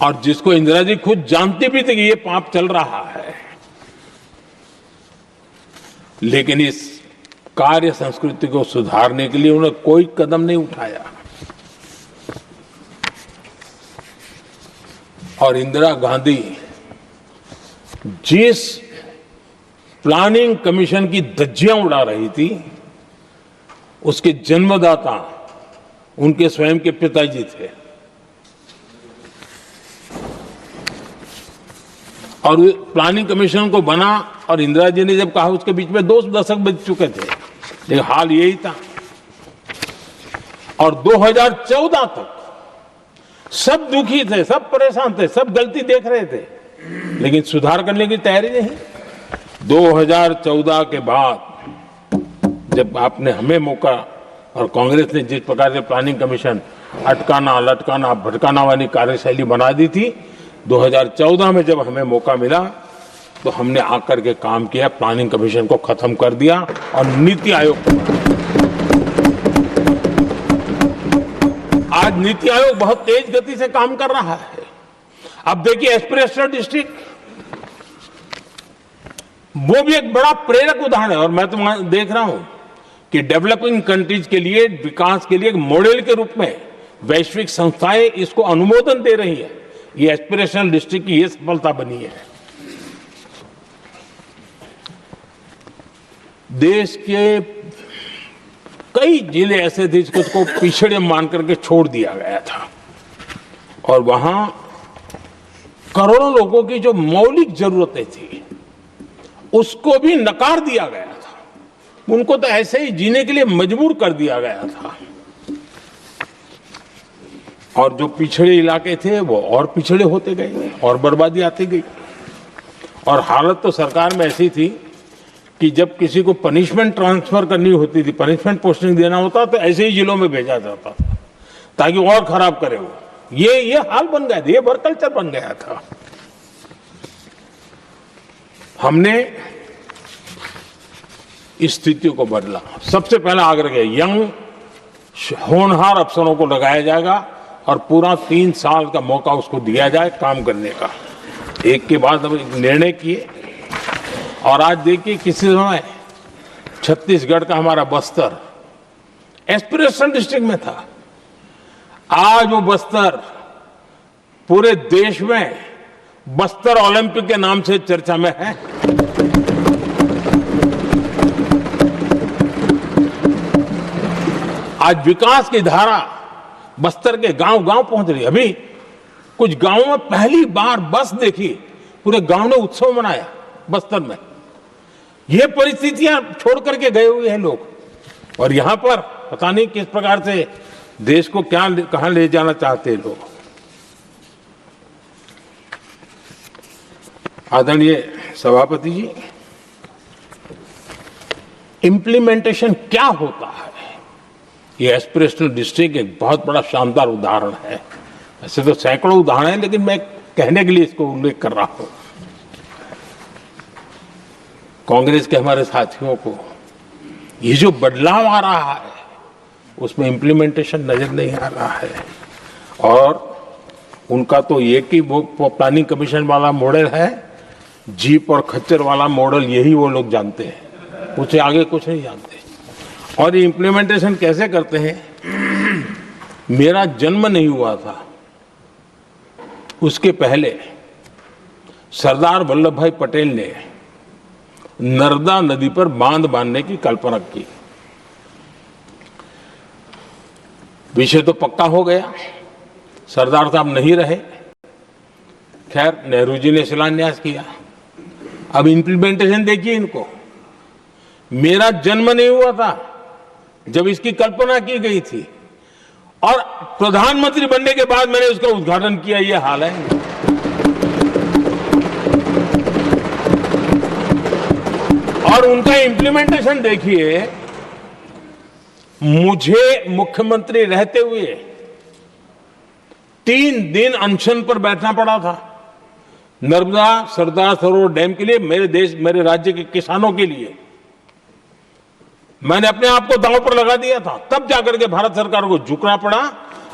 और जिसको इंदिरा जी खुद जानती भी थी कि ये पाप चल रहा है, लेकिन इस कार्य संस्कृति को सुधारने के लिए उन्होंने कोई कदम नहीं उठाया। और इंदिरा गांधी जिस प्लानिंग कमीशन की धज्जियां उड़ा रही थी, उसके जन्मदाता उनके स्वयं के पिताजी थे। और प्लानिंग कमीशन को बना और इंदिरा जी ने जब कहा, उसके बीच में 2 दशक बीत चुके थे, लेकिन हाल यही था। और 2014 तक सब दुखी थे, सब परेशान थे, सब गलती देख रहे थे, लेकिन सुधार करने की तैयारी नहीं। 2014 के बाद जब आपने हमें मौका और कांग्रेस ने जिस प्रकार से प्लानिंग कमीशन अटकाना, लटकाना, भटकाना वाली कार्यशैली बना दी थी, 2014 में जब हमें मौका मिला तो हमने आकर के काम किया, प्लानिंग कमीशन को खत्म कर दिया और नीति आयोग को बनाया। आज नीति आयोग बहुत तेज गति से काम कर रहा है। अब देखिए एस्पिरेशनल डिस्ट्रिक्ट, वो भी एक बड़ा प्रेरक उदाहरण है। और मैं तो देख रहा हूं कि डेवलपिंग कंट्रीज के लिए, विकास के लिए एक मॉडल के रूप में वैश्विक संस्थाएं इसको अनुमोदन दे रही है। ये एस्पिरेशनल डिस्ट्रिक्ट की ये सफलता बनी है। देश के कई जिले ऐसे थे जिसको पिछड़े मान करके छोड़ दिया गया था और वहां करोड़ों लोगों की जो मौलिक जरूरतें थी उसको भी नकार दिया गया था। उनको तो ऐसे ही जीने के लिए मजबूर कर दिया गया था और जो पिछड़े इलाके थे वो और पिछड़े होते गए और बर्बादी आती गई। और हालत तो सरकार में ऐसी थी कि जब किसी को पनिशमेंट ट्रांसफर करनी होती थी, पनिशमेंट पोस्टिंग देना होता तो ऐसे ही जिलों में भेजा जाता था ताकि और खराब करे वो। ये हाल बन गया था, ये वर्क कल्चर बन गया था। हमने इस स्थिति को बदला। सबसे पहला आग्रह किया, यंग होनहार अफसरों को लगाया जाएगा और पूरा 3 साल का मौका उसको दिया जाए काम करने का। एक के बाद हम निर्णय किए और आज देखिए किसी समय छत्तीसगढ़ का हमारा बस्तर एस्पिरेशनल डिस्ट्रिक्ट में था, आज वो बस्तर पूरे देश में बस्तर ओलंपिक के नाम से चर्चा में है। आज विकास की धारा बस्तर के गांव गांव पहुंच रही है। अभी कुछ गांवों में पहली बार बस देखी, पूरे गांव ने उत्सव मनाया बस्तर में। ये परिस्थितियां छोड़ करके गए हुए हैं लोग और यहां पर पता नहीं किस प्रकार से देश को कहां ले जाना चाहते हैं लोग। आदरणीय सभापति जी, इंप्लीमेंटेशन क्या होता है, ये एस्पिरेशनल डिस्ट्रिक्ट एक बहुत बड़ा शानदार उदाहरण है। ऐसे तो सैकड़ों उदाहरण हैं, लेकिन मैं कहने के लिए इसको उल्लेख कर रहा हूं। कांग्रेस के हमारे साथियों को ये जो बदलाव आ रहा है उसमें इंप्लीमेंटेशन नजर नहीं आ रहा है और उनका तो एक ही वो प्लानिंग कमीशन वाला मॉडल है, जीप और खच्चर वाला मॉडल, यही वो लोग जानते हैं, उससे आगे कुछ नहीं जानते। और ये इंप्लीमेंटेशन कैसे करते हैं? मेरा जन्म नहीं हुआ था उसके पहले सरदार वल्लभ भाई पटेल ने नर्मदा नदी पर बांध बांधने की कल्पना की। विषय तो पक्का हो गया, सरदार साहब नहीं रहे, खैर नेहरू जी ने शिलान्यास किया। अब इंप्लीमेंटेशन देखिए इनको। मेरा जन्म नहीं हुआ था जब इसकी कल्पना की गई थी और प्रधानमंत्री बनने के बाद मैंने उसका उद्घाटन किया, ये हाल है। और उनका इंप्लीमेंटेशन देखिए, मुझे मुख्यमंत्री रहते हुए 3 दिन अनशन पर बैठना पड़ा था नर्मदा सरदार सरोवर डैम के लिए, मेरे राज्य के किसानों के लिए। मैंने अपने आप को दांव पर लगा दिया था, तब जाकर के भारत सरकार को झुकना पड़ा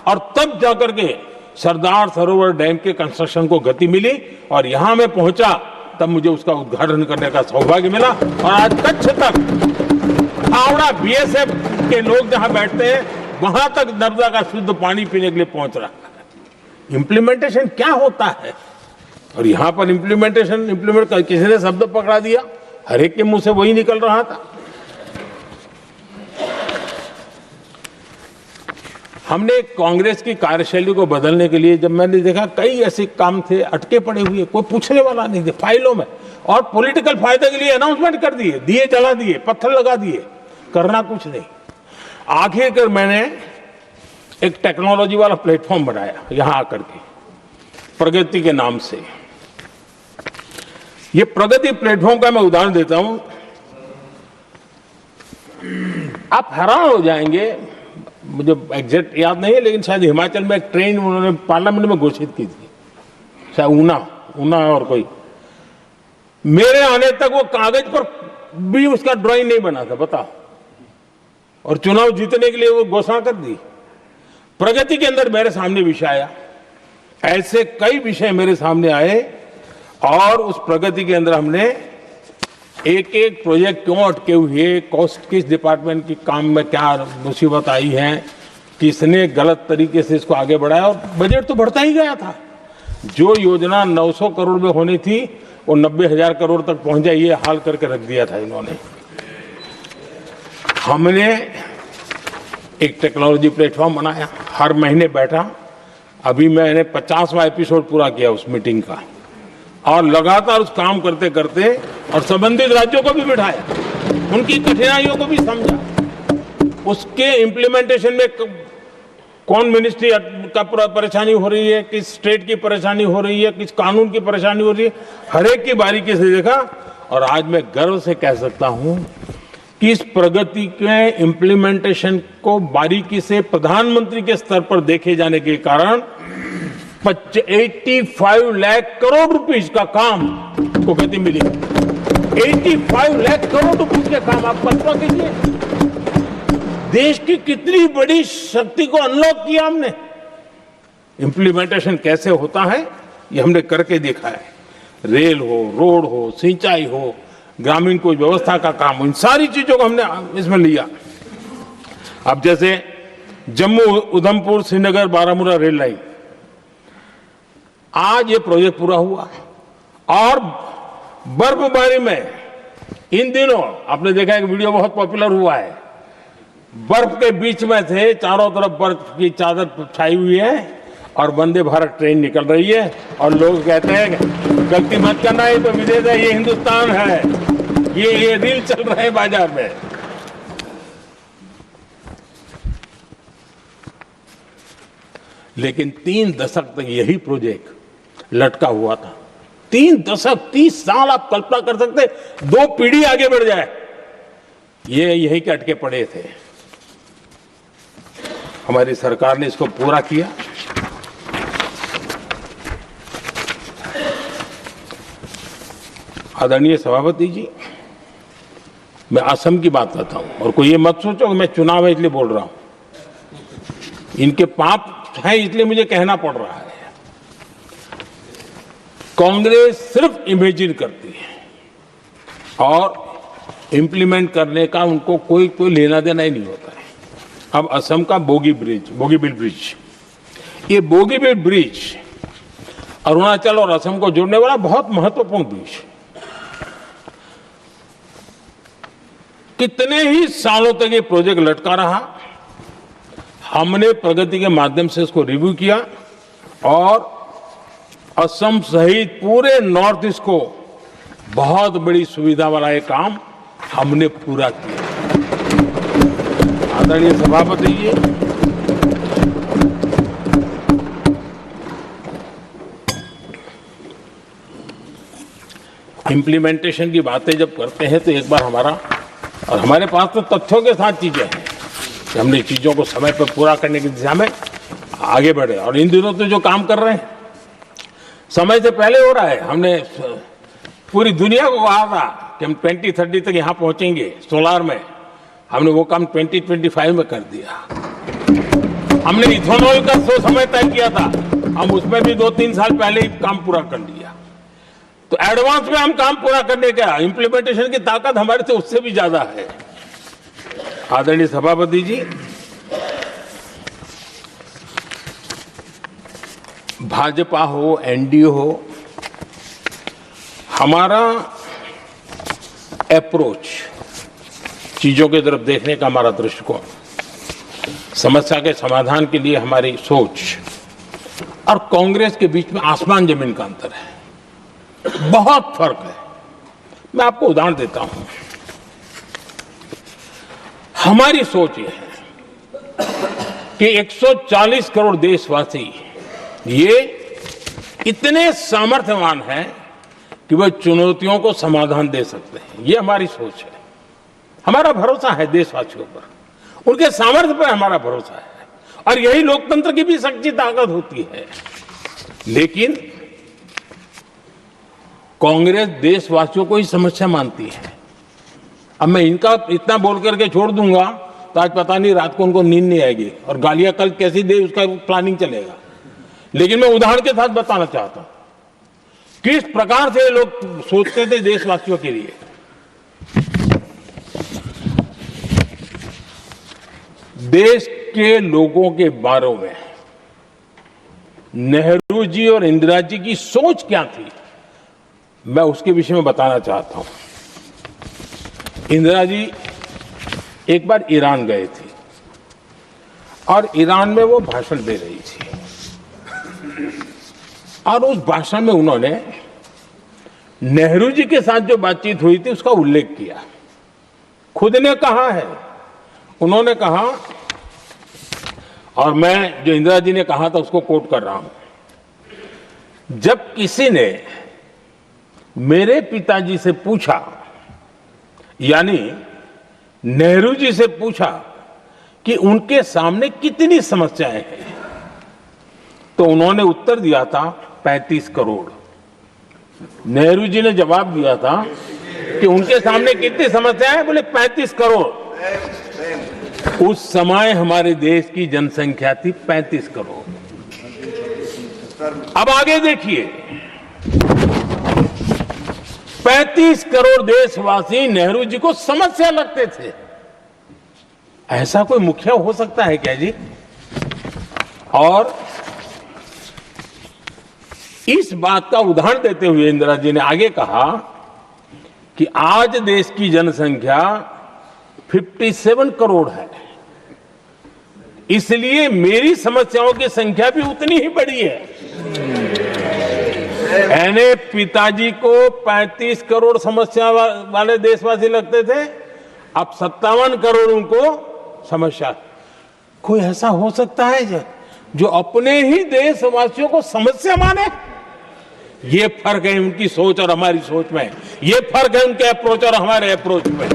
और तब जाकर के सरदार सरोवर डैम के कंस्ट्रक्शन को गति मिली और यहां मैं पहुंचा तब मुझे उसका उद्घाटन करने का सौभाग्य मिला। और आज कच्छ तक हावड़ा बीएसएफ के लोग जहां बैठते हैं वहां तक नर्मदा का शुद्ध पानी पीने के लिए पहुंच रहा है। इंप्लीमेंटेशन क्या होता है? और यहां पर इम्प्लीमेंट किसी ने शब्द पकड़ा दिया, हर एक के मुंह से वही निकल रहा था। हमने कांग्रेस की कार्यशैली को बदलने के लिए जब मैंने देखा कई ऐसे काम थे अटके पड़े हुए, कोई पूछने वाला नहीं थे फाइलों में, और पॉलिटिकल फायदे के लिए अनाउंसमेंट कर दिए, दिए जला दिए, पत्थर लगा दिए, करना कुछ नहीं। आखिरकार मैंने एक टेक्नोलॉजी वाला प्लेटफॉर्म बनाया यहां आकर के, प्रगति के नाम से। ये प्रगति प्लेटफॉर्म का मैं उदाहरण देता हूं, आप हैरान हो जाएंगे। मुझे एग्जैक्ट याद नहीं है, लेकिन शायद हिमाचल में एक ट्रेन उन्होंने पार्लियामेंट में घोषित की थी, शायद ऊना और कोई। मेरे आने तक वो कागज पर भी उसका ड्राइंग नहीं बना था, बताओ, और चुनाव जीतने के लिए वो घोषणा कर दी। प्रगति के अंदर मेरे सामने विषय आया, ऐसे कई विषय मेरे सामने आए और उस प्रगति के अंदर हमने एक एक प्रोजेक्ट क्यों अटके हुए, किस डिपार्टमेंट की काम में क्या मुसीबत आई है, किसने गलत तरीके से इसको आगे बढ़ाया, और बजट तो बढ़ता ही गया था। जो योजना 900 करोड़ में होनी थी वो 90,000 करोड़ तक पहुंच जाए, ये हाल करके रख दिया था इन्होंने। हमने एक टेक्नोलॉजी प्लेटफॉर्म बनाया, हर महीने बैठा। अभी मैंने 50वां एपिसोड पूरा किया उस मीटिंग का, और लगातार उस काम करते करते और संबंधित राज्यों को भी बिठाया, उनकी कठिनाइयों को भी समझा, उसके इम्प्लीमेंटेशन में कौन मिनिस्ट्री का परेशानी हो रही है, किस स्टेट की परेशानी हो रही है, किस कानून की परेशानी हो रही है, हर एक की बारीकी से देखा। और आज मैं गर्व से कह सकता हूं कि इस प्रगति के इम्प्लीमेंटेशन को बारीकी से प्रधानमंत्री के स्तर पर देखे जाने के कारण 85 लाख करोड़ रुपीस का काम को गति मिली। 85 लाख करोड़ रुपीस के काम, आप कल्पना कीजिए देश की कितनी बड़ी शक्ति को अनलॉक किया हमने। इंप्लीमेंटेशन कैसे होता है ये हमने करके देखा है। रेल हो, रोड हो, सिंचाई हो, ग्रामीण कोई व्यवस्था का काम हो, इन सारी चीजों को हमने इसमें लिया। अब जैसे जम्मू उधमपुर श्रीनगर बारामूला रेल लाइन, आज ये प्रोजेक्ट पूरा हुआ। और बर्फबारी में इन दिनों आपने देखा एक वीडियो बहुत पॉपुलर हुआ है, बर्फ के बीच में थे, चारों तरफ बर्फ की चादर छाई हुई है और वंदे भारत ट्रेन निकल रही है, और लोग कहते हैं गलती मत करना, ये तो विदेश है, ये हिंदुस्तान है, ये रील चल रहे हैं बाजार में। लेकिन 3 दशक तक यही प्रोजेक्ट लटका हुआ था। 3 दशक, 30 साल, आप कल्पना कर सकते, 2 पीढ़ी आगे बढ़ जाए, ये यही के अटके पड़े थे। हमारी सरकार ने इसको पूरा किया। आदरणीय सभापति जी, मैं असम की बात करता हूं, और कोई ये मत सोचो कि मैं चुनाव है इसलिए बोल रहा हूं। इनके पाप है इसलिए मुझे कहना पड़ रहा है। कांग्रेस सिर्फ इमेजिन करती है और इंप्लीमेंट करने का उनको कोई लेना देना ही नहीं होता है। अब असम का बोगीबिल ब्रिज, ये बोगीबिल ब्रिज अरुणाचल और असम को जोड़ने वाला बहुत महत्वपूर्ण ब्रिज, कितने ही सालों तक ये प्रोजेक्ट लटका रहा। हमने प्रगति के माध्यम से इसको रिव्यू किया और असम सहित पूरे नॉर्थ ईस्ट को बहुत बड़ी सुविधा वाला ये काम हमने पूरा किया। आदरणीय सभापति जी, इंप्लीमेंटेशन की बातें जब करते हैं तो एक बार हमारे पास तो तथ्यों के साथ चीजें हैं कि हमने चीजों को समय पर पूरा करने की दिशा में आगे बढ़े। और इन दिनों तो जो काम कर रहे हैं समय से पहले हो रहा है। हमने पूरी दुनिया को कहा था कि हम 2030 तक यहां पहुंचेंगे सोलार में, हमने वो काम 2025 में कर दिया। हमने इथेनॉल का समय तय किया था, हम उसमें भी 2-3 साल पहले ही काम पूरा कर लिया। तो एडवांस में हम काम पूरा करने का इंप्लीमेंटेशन की ताकत हमारे से उससे भी ज्यादा है। आदरणीय सभापति जी, भाजपा हो, एनडीए हो, हमारा अप्रोच, चीजों की तरफ देखने का हमारा दृष्टिकोण, समस्या के समाधान के लिए हमारी सोच और कांग्रेस के बीच में आसमान जमीन का अंतर है, बहुत फर्क है। मैं आपको उदाहरण देता हूं। हमारी सोच यह है कि 140 करोड़ देशवासी ये इतने सामर्थ्यवान हैं कि वह चुनौतियों को समाधान दे सकते हैं। ये हमारी सोच है। हमारा भरोसा है देशवासियों पर, उनके सामर्थ्य पर हमारा भरोसा है, और यही लोकतंत्र की भी सच्ची ताकत होती है। लेकिन कांग्रेस देशवासियों को ही समस्या मानती है। अब मैं इनका इतना बोल करके छोड़ दूंगा तो आज पता नहीं रात को उनको नींद नहीं आएगी और गालियां कल कैसी दे उसका प्लानिंग चलेगा। लेकिन मैं उदाहरण के साथ बताना चाहता हूं किस प्रकार से लोग सोचते थे देशवासियों के लिए। देश के लोगों के बारे में नेहरू जी और इंदिरा जी की सोच क्या थी, मैं उसके विषय में बताना चाहता हूं। इंदिरा जी एक बार ईरान गए थे और ईरान में वो भाषण दे रही थी और उस भाषण में उन्होंने नेहरू जी के साथ जो बातचीत हुई थी उसका उल्लेख किया। खुद ने कहा है, उन्होंने कहा, और मैं जो इंदिरा जी ने कहा था उसको कोट कर रहा हूं, जब किसी ने मेरे पिताजी से पूछा, यानी नेहरू जी से पूछा कि उनके सामने कितनी समस्याएं हैं, तो उन्होंने उत्तर दिया था 35 करोड़। नेहरू जी ने जवाब दिया था कि उनके सामने कितनी समस्याएं हैं, बोले 35 करोड़। उस समय हमारे देश की जनसंख्या थी 35 करोड़। अब आगे देखिए, 35 करोड़ देशवासी नेहरू जी को समस्या लगते थे। ऐसा कोई मुखिया हो सकता है क्या जी? और इस बात का उदाहरण देते हुए इंदिरा जी ने आगे कहा कि आज देश की जनसंख्या 57 करोड़ है, इसलिए मेरी समस्याओं की संख्या भी उतनी ही बड़ी है। यानी पिताजी को 35 करोड़ समस्या वाले देशवासी लगते थे, अब 57 करोड़ उनको समस्या। कोई ऐसा हो सकता है जो अपने ही देशवासियों को समस्या माने? ये फर्क है उनकी सोच और हमारी सोच में, ये फर्क है उनके अप्रोच और हमारे अप्रोच में।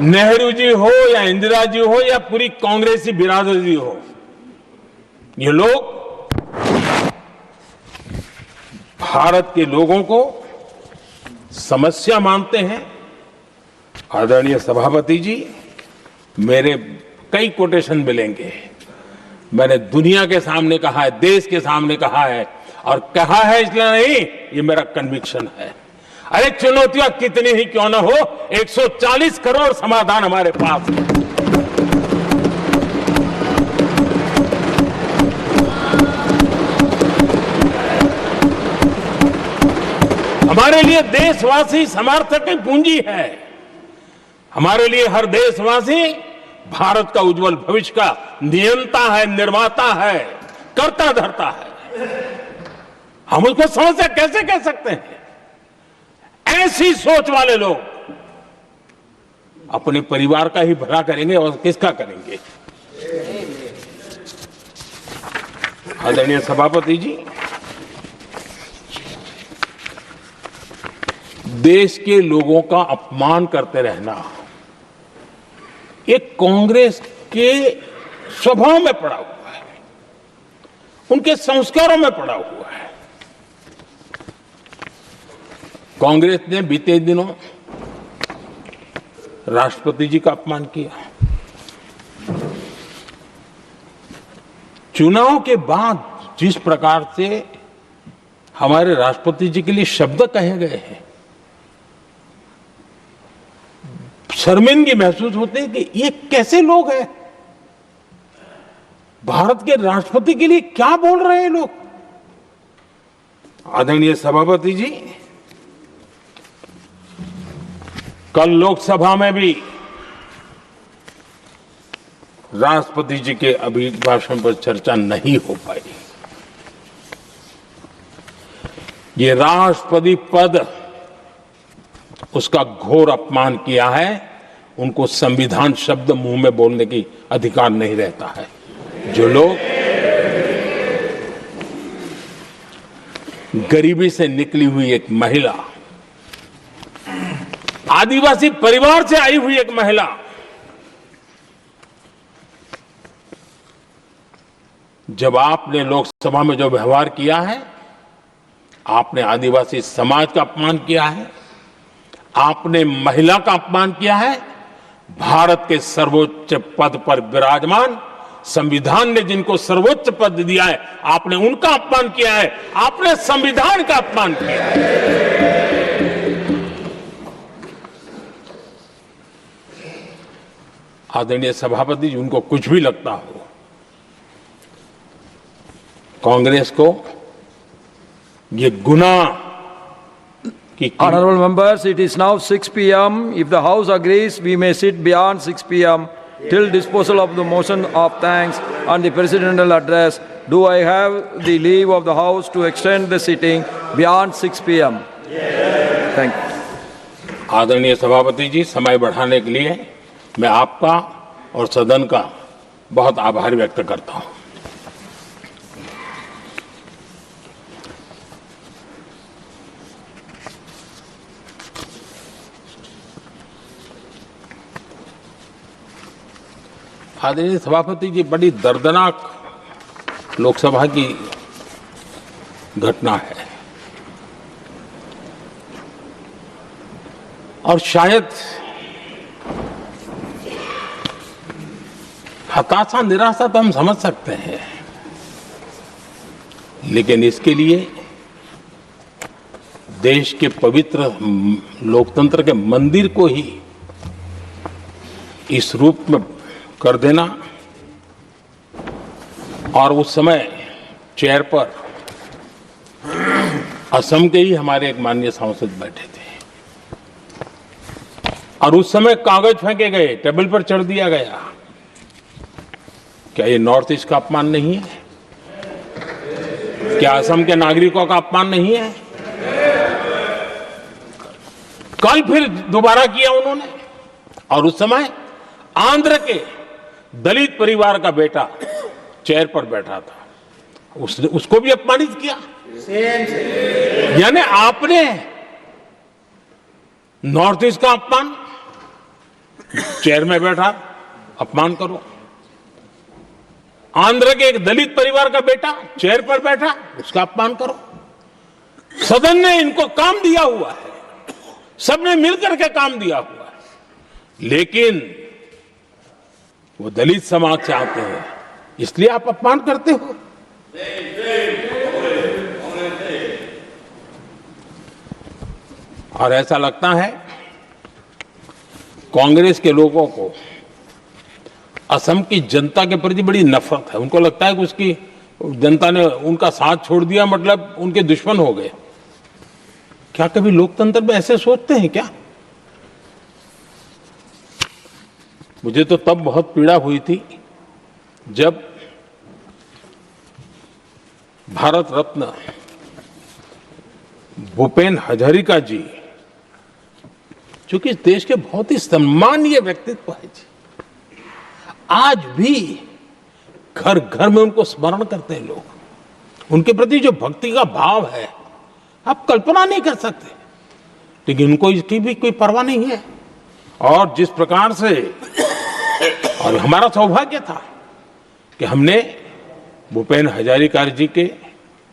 नेहरू जी हो या इंदिरा जी हो या पूरी कांग्रेसी बिरादरी हो, ये लोग भारत के लोगों को समस्या मानते हैं। आदरणीय सभापति जी, मेरे कई कोटेशन मिलेंगे। मैंने दुनिया के सामने कहा है, देश के सामने कहा है, और कहा है इसलिए नहीं, ये मेरा कन्विक्शन है। अरे चुनौतियां कितनी ही क्यों ना हो, 140 करोड़ समाधान हमारे पास है। हमारे लिए देशवासी समर्थक की पूंजी है। हमारे लिए हर देशवासी भारत का उज्जवल भविष्य का नियंता है, निर्माता है, कर्ता धर्ता है। हम उसको समस्या कैसे कह सकते हैं? ऐसी सोच वाले लोग अपने परिवार का ही भला करेंगे और किसका करेंगे? आदरणीय सभापति जी, देश के लोगों का अपमान करते रहना ये कांग्रेस के स्वभाव में पड़ा हुआ है, उनके संस्कारों में पड़ा हुआ है। कांग्रेस ने बीते दिनों राष्ट्रपति जी का अपमान किया। चुनाव के बाद जिस प्रकार से हमारे राष्ट्रपति जी के लिए शब्द कहे गए हैं, शर्मिंदगी महसूस होती है कि ये कैसे लोग हैं? भारत के राष्ट्रपति के लिए क्या बोल रहे हैं लोग? आदरणीय सभापति जी, कल लोकसभा में भी राष्ट्रपति जी के अभिभाषण पर चर्चा नहीं हो पाई। ये राष्ट्रपति पद, उसका घोर अपमान किया है। उनको संविधान शब्द मुंह में बोलने की अधिकार नहीं रहता है। जो लोग गरीबी से निकली हुई एक महिला, आदिवासी परिवार से आई हुई एक महिला, जब आपने लोकसभा में जो व्यवहार किया है, आपने आदिवासी समाज का अपमान किया है, आपने महिला का अपमान किया है। भारत के सर्वोच्च पद पर विराजमान, संविधान ने जिनको सर्वोच्च पद दिया है, आपने उनका अपमान किया है, आपने संविधान का अपमान किया है। आदरणीय सभापति जी, उनको कुछ भी लगता हो, कांग्रेस को ये गुनाह कि Honorable members, it is now 6 p.m. If the House agrees, we may sit beyond 6 p.m. till disposal of the motion of thanks and the presidential address. Do I have the leave of the House to extend the sitting beyond 6 p.m.? Thank you. आदरणीय सभापति जी, समय बढ़ाने के लिए मैं आपका और सदन का बहुत आभार व्यक्त करता हूं। आदरणीय सभापति जी, बड़ी दर्दनाक लोकसभा की घटना है और शायद हताशा निराशा तो हम समझ सकते हैं, लेकिन इसके लिए देश के पवित्र लोकतंत्र के मंदिर को ही इस रूप में कर देना, और उस समय चेयर पर असम के ही हमारे एक माननीय सांसद बैठे थे और उस समय कागज फेंके गए, टेबल पर चढ़ दिया गया। क्या ये नॉर्थ ईस्ट का अपमान नहीं है? क्या असम के नागरिकों का अपमान नहीं है? कल फिर दोबारा किया उन्होंने, और उस समय आंध्र के दलित परिवार का बेटा चेयर पर बैठा था, उसको भी अपमानित किया। यानी आपने नॉर्थ ईस्ट का अपमान, चेयर में बैठा अपमान करो। आंध्र के एक दलित परिवार का बेटा चेयर पर बैठा, उसका अपमान करो। सदन ने इनको काम दिया हुआ है, सबने मिलकर के काम दिया हुआ है, लेकिन वो दलित समाज से आते हैं, इसलिए आप अपमान करते हो। और ऐसा लगता है कांग्रेस के लोगों को असम की जनता के प्रति बड़ी नफरत है। उनको लगता है कि उसकी जनता ने उनका साथ छोड़ दिया, मतलब उनके दुश्मन हो गए। क्या कभी लोकतंत्र में ऐसे सोचते हैं क्या? मुझे तो तब बहुत पीड़ा हुई थी जब भारत रत्न भूपेन हजारिका जी, जो कि इस देश के बहुत ही सम्मानीय व्यक्तित्व है जी, आज भी घर घर में उनको स्मरण करते हैं लोग। उनके प्रति जो भक्ति का भाव है आप कल्पना नहीं कर सकते, लेकिन उनको इसकी भी कोई परवाह नहीं है। और जिस प्रकार से, और हमारा सौभाग्य था कि हमने भूपेन हजारिका जी के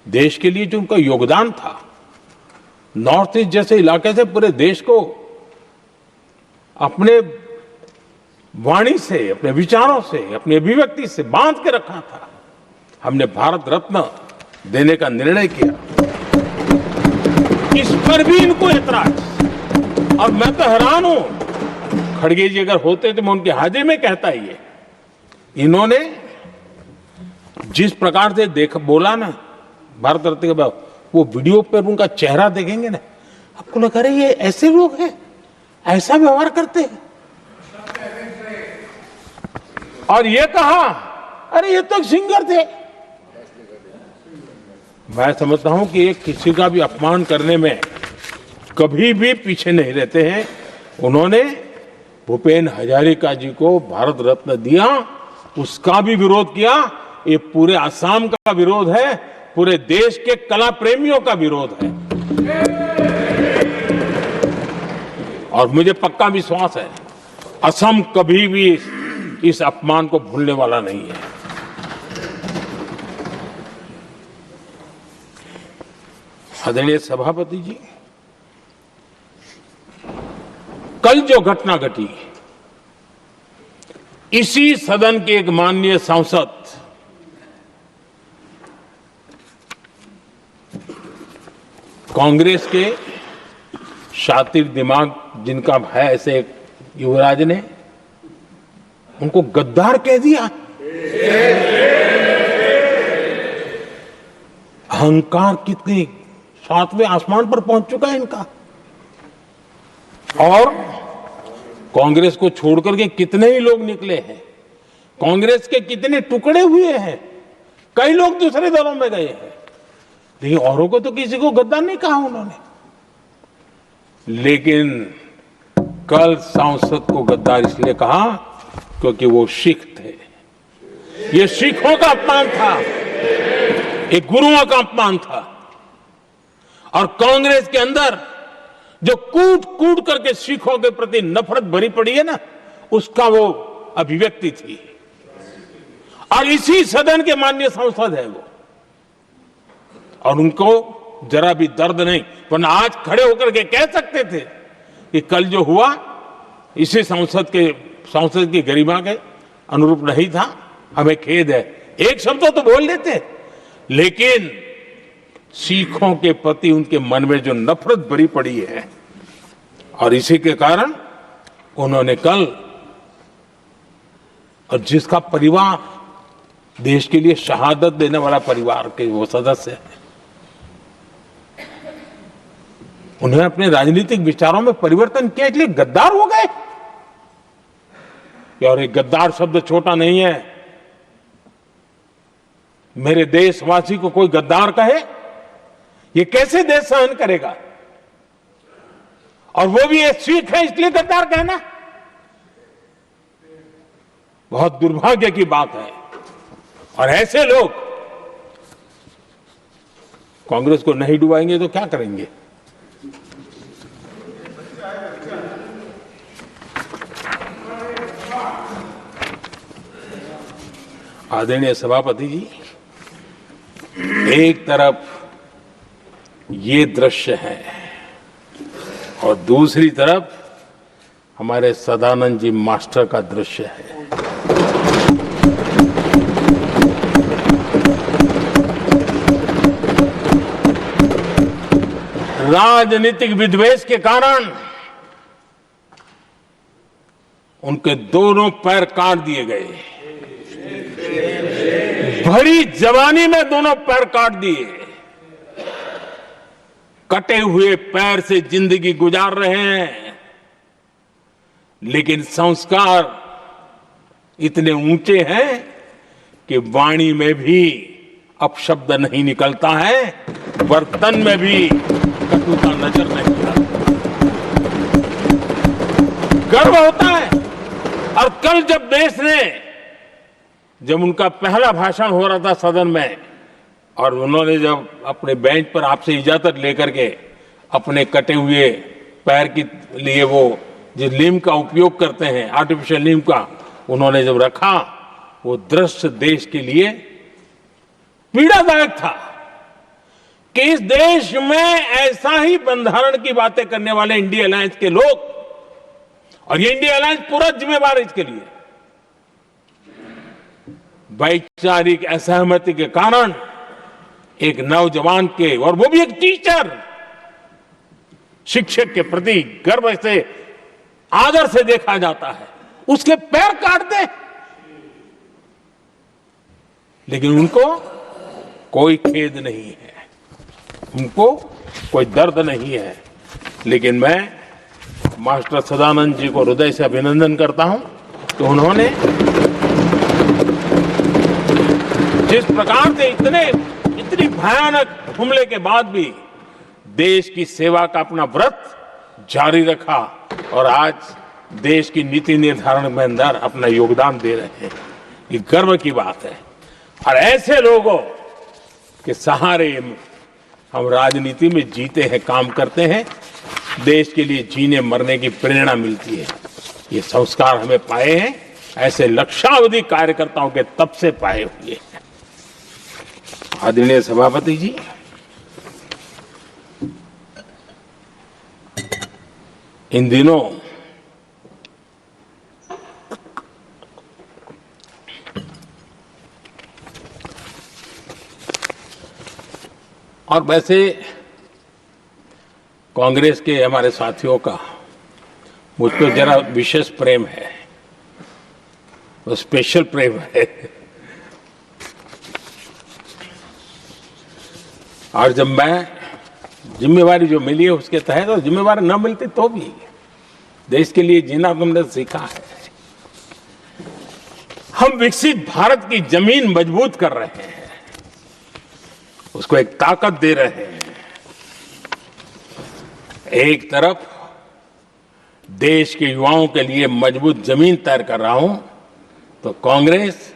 देश के लिए जो उनका योगदान था, नॉर्थ ईस्ट जैसे इलाके से पूरे देश को अपने वाणी से, अपने विचारों से, अपनी अभिव्यक्ति से बांध के रखा था। हमने भारत रत्न देने का निर्णय किया, इस पर भी इनको ऐतराज। और मैं तो हैरान हूं, खड़गे जी अगर होते तो मैं उनकी हाजिरी में कहता ही है, इन्होंने जिस प्रकार से बोला ना भारत रत्न के बाद, वो वीडियो पर उनका चेहरा देखेंगे ना, आपको लगा रहे ये ऐसे लोग हैं, ऐसा व्यवहार करते हैं। और ये कहा, अरे ये तो सिंगर थे। मैं समझता हूं कि एक किसी का भी अपमान करने में कभी भी पीछे नहीं रहते हैं। उन्होंने भूपेन हजारिका जी को भारत रत्न दिया, उसका भी विरोध किया। ये पूरे असम का विरोध है, पूरे देश के कला प्रेमियों का विरोध है। और मुझे पक्का विश्वास है असम कभी भी इस अपमान को भूलने वाला नहीं है। आदरणीय सभापति जी, कल जो घटना घटी, इसी सदन के एक माननीय सांसद कांग्रेस के शातिर दिमाग जिनका है, ऐसे एक युवराज ने उनको गद्दार कह दिया। अहंकार कितनी 7वें आसमान पर पहुंच चुका है इनका। और कांग्रेस को छोड़कर के कितने ही लोग निकले हैं, कांग्रेस के कितने टुकड़े हुए हैं, कई लोग दूसरे दलों में गए हैं, लेकिन औरों को तो किसी को गद्दार नहीं कहा उन्होंने। लेकिन कल सांसद को गद्दार इसलिए कहा क्योंकि वो सिख थे। ये सिखों का अपमान था, एक गुरुओं का अपमान था। और कांग्रेस के अंदर जो कूट कूट करके सिखों के प्रति नफरत भरी पड़ी है ना, उसका वो अभिव्यक्ति थी। और इसी सदन के माननीय सांसद है वो, और उनको जरा भी दर्द नहीं, वरना आज खड़े होकर के कह सकते थे कि कल जो हुआ इसी सांसद की गरिमा के अनुरूप नहीं था, हमें खेद है, एक शब्द तो बोल लेते। लेकिन सिखों के प्रति उनके मन में जो नफरत भरी पड़ी है, और इसी के कारण उन्होंने कल, और जिसका परिवार देश के लिए शहादत देने वाला परिवार के वो सदस्य है, उन्होंने अपने राजनीतिक विचारों में परिवर्तन किया, इसलिए गद्दार हो गए। और एक गद्दार शब्द छोटा नहीं है। मेरे देशवासी को कोई गद्दार कहे, ये कैसे देश सहन करेगा? और वो भी एक सिख है इसलिए गद्दार कहना बहुत दुर्भाग्य की बात है। और ऐसे लोग कांग्रेस को नहीं डुबाएंगे तो क्या करेंगे? आदरणीय सभापति जी, एक तरफ ये दृश्य है और दूसरी तरफ हमारे सदानंद जी मास्टर का दृश्य है। राजनीतिक विद्वेष के कारण उनके दोनों पैर काट दिए गए। भरी जवानी में दोनों पैर काट दिए। कटे हुए पैर से जिंदगी गुजार रहे हैं, लेकिन संस्कार इतने ऊंचे हैं कि वाणी में भी अपशब्द नहीं निकलता है, बर्तन में भी कटुता नजर नहीं आता। गर्व होता है। और कल जब उनका पहला भाषण हो रहा था सदन में, और उन्होंने जब अपने बेंच पर आपसे इजाजत लेकर के अपने कटे हुए पैर के लिए वो जो नीम का उपयोग करते हैं, आर्टिफिशियल नीम का, उन्होंने जब रखा, वो दृश्य देश के लिए पीड़ादायक था कि इस देश में ऐसा ही बंधारण की बातें करने वाले इंडिया अलायंस के लोग, और ये इंडिया अलायंस पूरा जिम्मेवार है इसके लिए, वैचारिक असहमति के कारण एक नौजवान के, और वो भी एक टीचर, शिक्षक के प्रति गर्व से, आदर से देखा जाता है, उसके पैर काट दे। लेकिन उनको कोई खेद नहीं है, उनको कोई दर्द नहीं है। लेकिन मैं मास्टर सदानंद जी को हृदय से अभिनंदन करता हूं कि उन्होंने जिस प्रकार से इतनी भयानक हमले के बाद भी देश की सेवा का अपना व्रत जारी रखा, और आज देश की नीति निर्धारण में अंदर अपना योगदान दे रहे हैं। ये गर्व की बात है। और ऐसे लोगों के सहारे हम राजनीति में जीते हैं, काम करते हैं, देश के लिए जीने मरने की प्रेरणा मिलती है। ये संस्कार हमें पाए हैं ऐसे लक्षावधि कार्यकर्ताओं के तब से पाए हुए हैं। आदरणीय सभापति जी, इन दिनों और वैसे कांग्रेस के हमारे साथियों का मुझ पर जरा विशेष प्रेम है, वो स्पेशल प्रेम है। और जब मैं जिम्मेवारी जो मिली है उसके तहत, और जिम्मेवारी न मिलती तो भी देश के लिए जीना तुमने सीखा है। हम विकसित भारत की जमीन मजबूत कर रहे हैं, उसको एक ताकत दे रहे हैं। एक तरफ देश के युवाओं के लिए मजबूत जमीन तैयार कर रहा हूं, तो कांग्रेस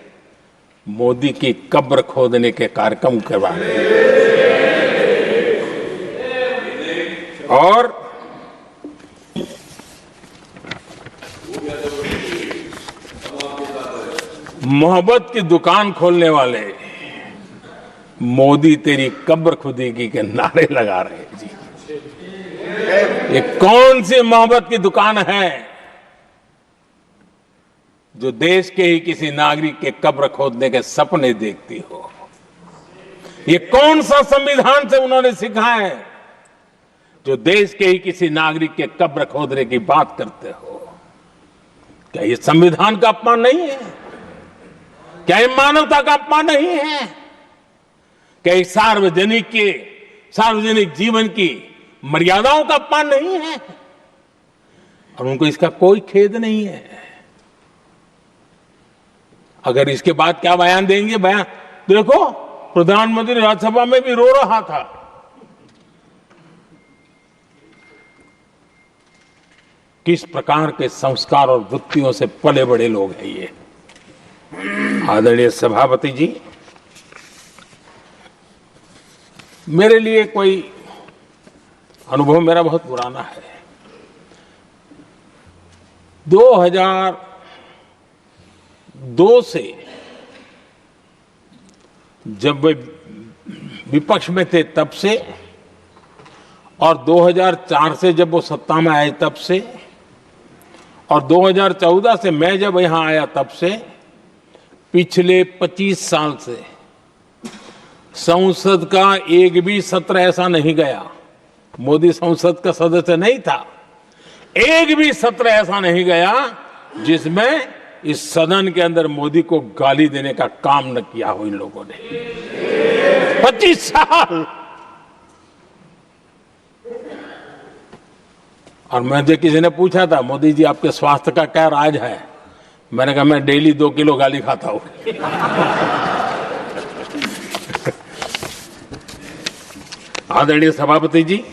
मोदी की कब्र खोदने के कार्यक्रम करवा रही है। और मोहब्बत की दुकान खोलने वाले मोदी तेरी कब्र खुदेगी के नारे लगा रहे हैं जी। ये कौन सी मोहब्बत की दुकान है जो देश के ही किसी नागरिक के कब्र खोदने के सपने देखती हो? ये कौन सा संविधान से उन्होंने सीखा है जो देश के ही किसी नागरिक के कब्र खोदने की बात करते हो? क्या ये संविधान का अपमान नहीं है? क्या ये मानवता का अपमान नहीं है? क्या ये सार्वजनिक जीवन की मर्यादाओं का अपमान नहीं है? और उनको इसका कोई खेद नहीं है। अगर इसके बाद क्या बयान देंगे? बयान देखो, प्रधानमंत्री राज्यसभा में भी रो रहा था। किस प्रकार के संस्कार और वृत्तियों से पले बड़े लोग हैं ये। आदरणीय सभापति जी, मेरे लिए कोई अनुभव मेरा बहुत पुराना है। 2002 से जब वे विपक्ष में थे तब से, और 2004 से जब वो सत्ता में आए तब से, और 2014 से मैं जब यहां आया तब से, पिछले 25 साल से संसद का एक भी सत्र ऐसा नहीं गया, मोदी संसद का सदस्य नहीं था, एक भी सत्र ऐसा नहीं गया जिसमें इस सदन के अंदर मोदी को गाली देने का काम न किया हो इन लोगों ने। 25 साल। और मुझे किसी ने पूछा था, मोदी जी आपके स्वास्थ्य का क्या राज है? मैंने कहा, मैं डेली 2 किलो गाली खाता हूं। आदरणीय सभापति जी,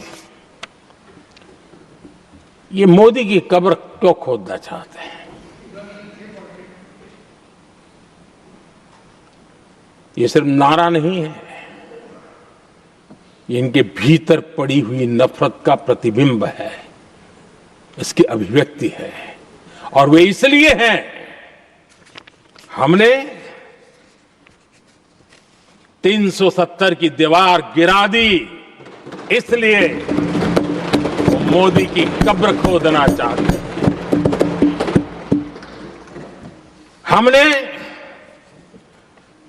ये मोदी की कब्र क्यों खोदना चाहते हैं? ये सिर्फ नारा नहीं है, ये इनके भीतर पड़ी हुई नफरत का प्रतिबिंब है, इसकी अभिव्यक्ति है। और वे इसलिए हैं, हमने 370 की दीवार गिरा दी, इसलिए वो मोदी की कब्र खोदना चाहते हैं। हमने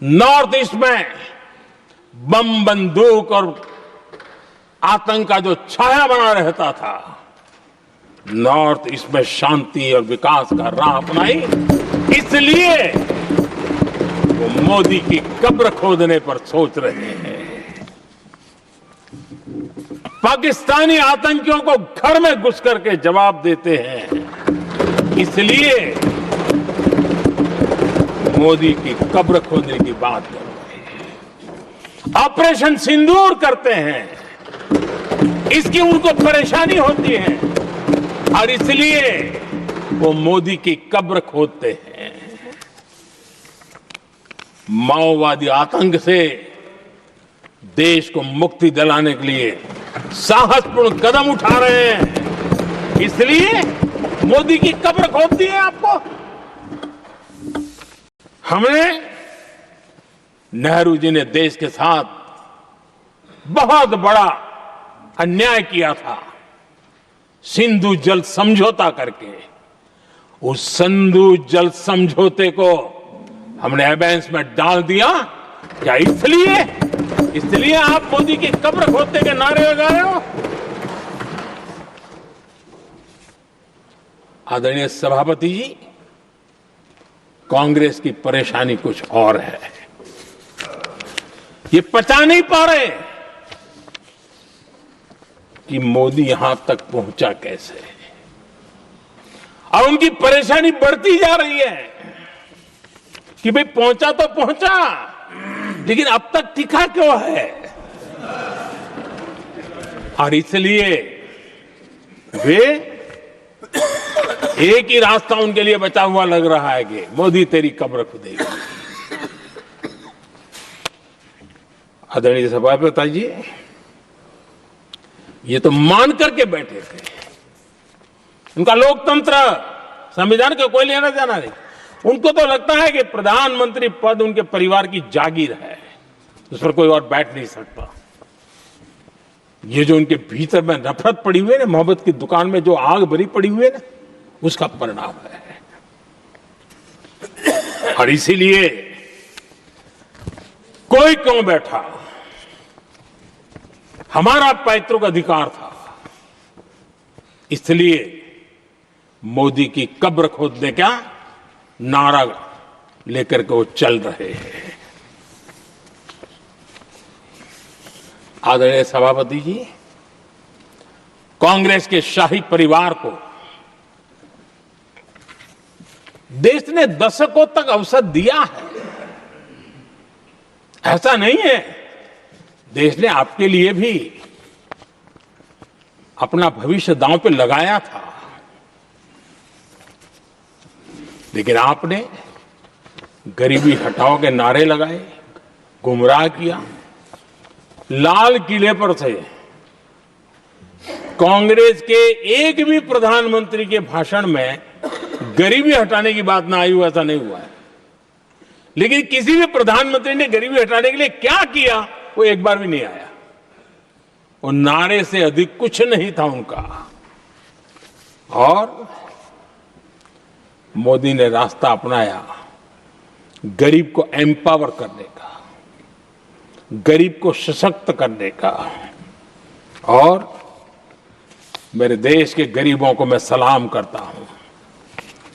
नॉर्थ ईस्ट में बम, बंदूक और आतंक का जो छाया बना रहता था, नॉर्थ ईस्ट में शांति और विकास का राह अपनाई, इसलिए वो मोदी की कब्र खोदने पर सोच रहे हैं। पाकिस्तानी आतंकियों को घर में घुस करके जवाब देते हैं, इसलिए मोदी की कब्र खोदने की बात कर रहे हैं। ऑपरेशन सिंदूर करते हैं, इसकी उनको परेशानी होती है और इसलिए वो मोदी की कब्र खोदते हैं। माओवादी आतंक से देश को मुक्ति दिलाने के लिए साहसपूर्ण कदम उठा रहे हैं, इसलिए मोदी की कब्र खोदती है आपको। हमने, नेहरू जी ने देश के साथ बहुत बड़ा अन्याय किया था, सिंधु जल समझौता करके। उस सिंधु जल समझौते को हमने एबेंस में डाल दिया। क्या इसलिए आप मोदी की कब्र खोदने के नारे लगा रहे हो? आदरणीय सभापति जी, कांग्रेस की परेशानी कुछ और है। ये पचा नहीं पा रहे कि मोदी यहां तक पहुंचा कैसे। और उनकी परेशानी बढ़ती जा रही है कि भाई पहुंचा तो पहुंचा, लेकिन अब तक टिका क्यों है। और इसलिए वे एक ही रास्ता उनके लिए बचा हुआ लग रहा है कि मोदी तेरी कब्र खुदेगी। आदरणीय सभापति जी, ये तो मान करके बैठे थे। उनका लोकतंत्र, संविधान का कोई लेना देना नहीं। उनको तो लगता है कि प्रधानमंत्री पद उनके परिवार की जागीर है, उस पर कोई और बैठ नहीं सकता। ये जो उनके भीतर में नफरत पड़ी हुई है ना, मोहब्बत की दुकान में जो आग भरी पड़ी हुई है ना, उसका परिणाम है। और इसीलिए कोई क्यों बैठा, हमारा पैतृक अधिकार था, इसलिए मोदी की कब्र खोदने का नारा लेकर के वो चल रहे हैं। आदरणीय सभापति जी, कांग्रेस के शाही परिवार को देश ने दशकों तक अवसर दिया है, ऐसा नहीं है। देश ने आपके लिए भी अपना भविष्य दांव पे लगाया था, लेकिन आपने गरीबी हटाओ के नारे लगाए, गुमराह किया। लाल किले पर से कांग्रेस के एक भी प्रधानमंत्री के भाषण में गरीबी हटाने की बात ना आई हो, ऐसा नहीं हुआ है। लेकिन किसी भी प्रधानमंत्री ने गरीबी हटाने के लिए क्या किया, वो एक बार भी नहीं आया। वो नारे से अधिक कुछ नहीं था उनका। और मोदी ने रास्ता अपनाया गरीब को एम्पावर करने का, गरीब को सशक्त करने का। और मेरे देश के गरीबों को मैं सलाम करता हूं,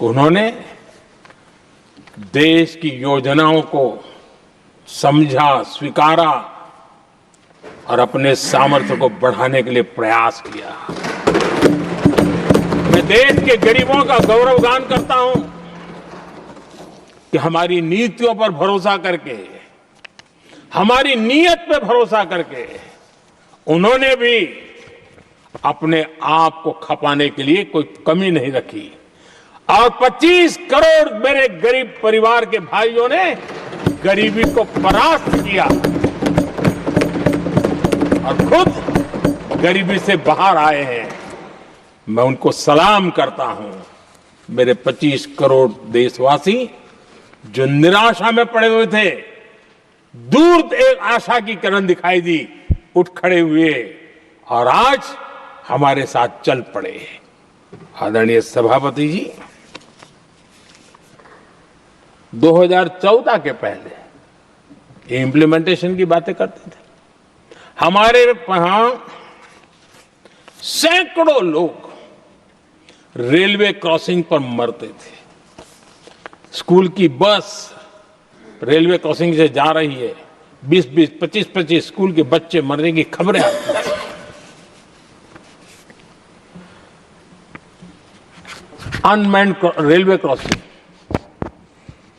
उन्होंने देश की योजनाओं को समझा, स्वीकारा और अपने सामर्थ्य को बढ़ाने के लिए प्रयास किया। मैं देश के गरीबों का गौरवगान करता हूं कि हमारी नीतियों पर भरोसा करके, हमारी नीयत पे भरोसा करके उन्होंने भी अपने आप को खपाने के लिए कोई कमी नहीं रखी। और 25 करोड़ मेरे गरीब परिवार के भाइयों ने गरीबी को परास्त किया और खुद गरीबी से बाहर आए हैं। मैं उनको सलाम करता हूं। मेरे 25 करोड़ देशवासी जो निराशा में पड़े हुए थे, दूर एक आशा की किरण दिखाई दी, उठ खड़े हुए और आज हमारे साथ चल पड़े। आदरणीय सभापति जी, 2014 के पहले इम्प्लीमेंटेशन की बातें करते थे। हमारे यहां सैकड़ों लोग रेलवे क्रॉसिंग पर मरते थे। स्कूल की बस रेलवे क्रॉसिंग से जा रही है, 20-20, 25-25 स्कूल के बच्चे मरने की खबरें आती हैं। अनमैन्ड रेलवे क्रॉसिंग,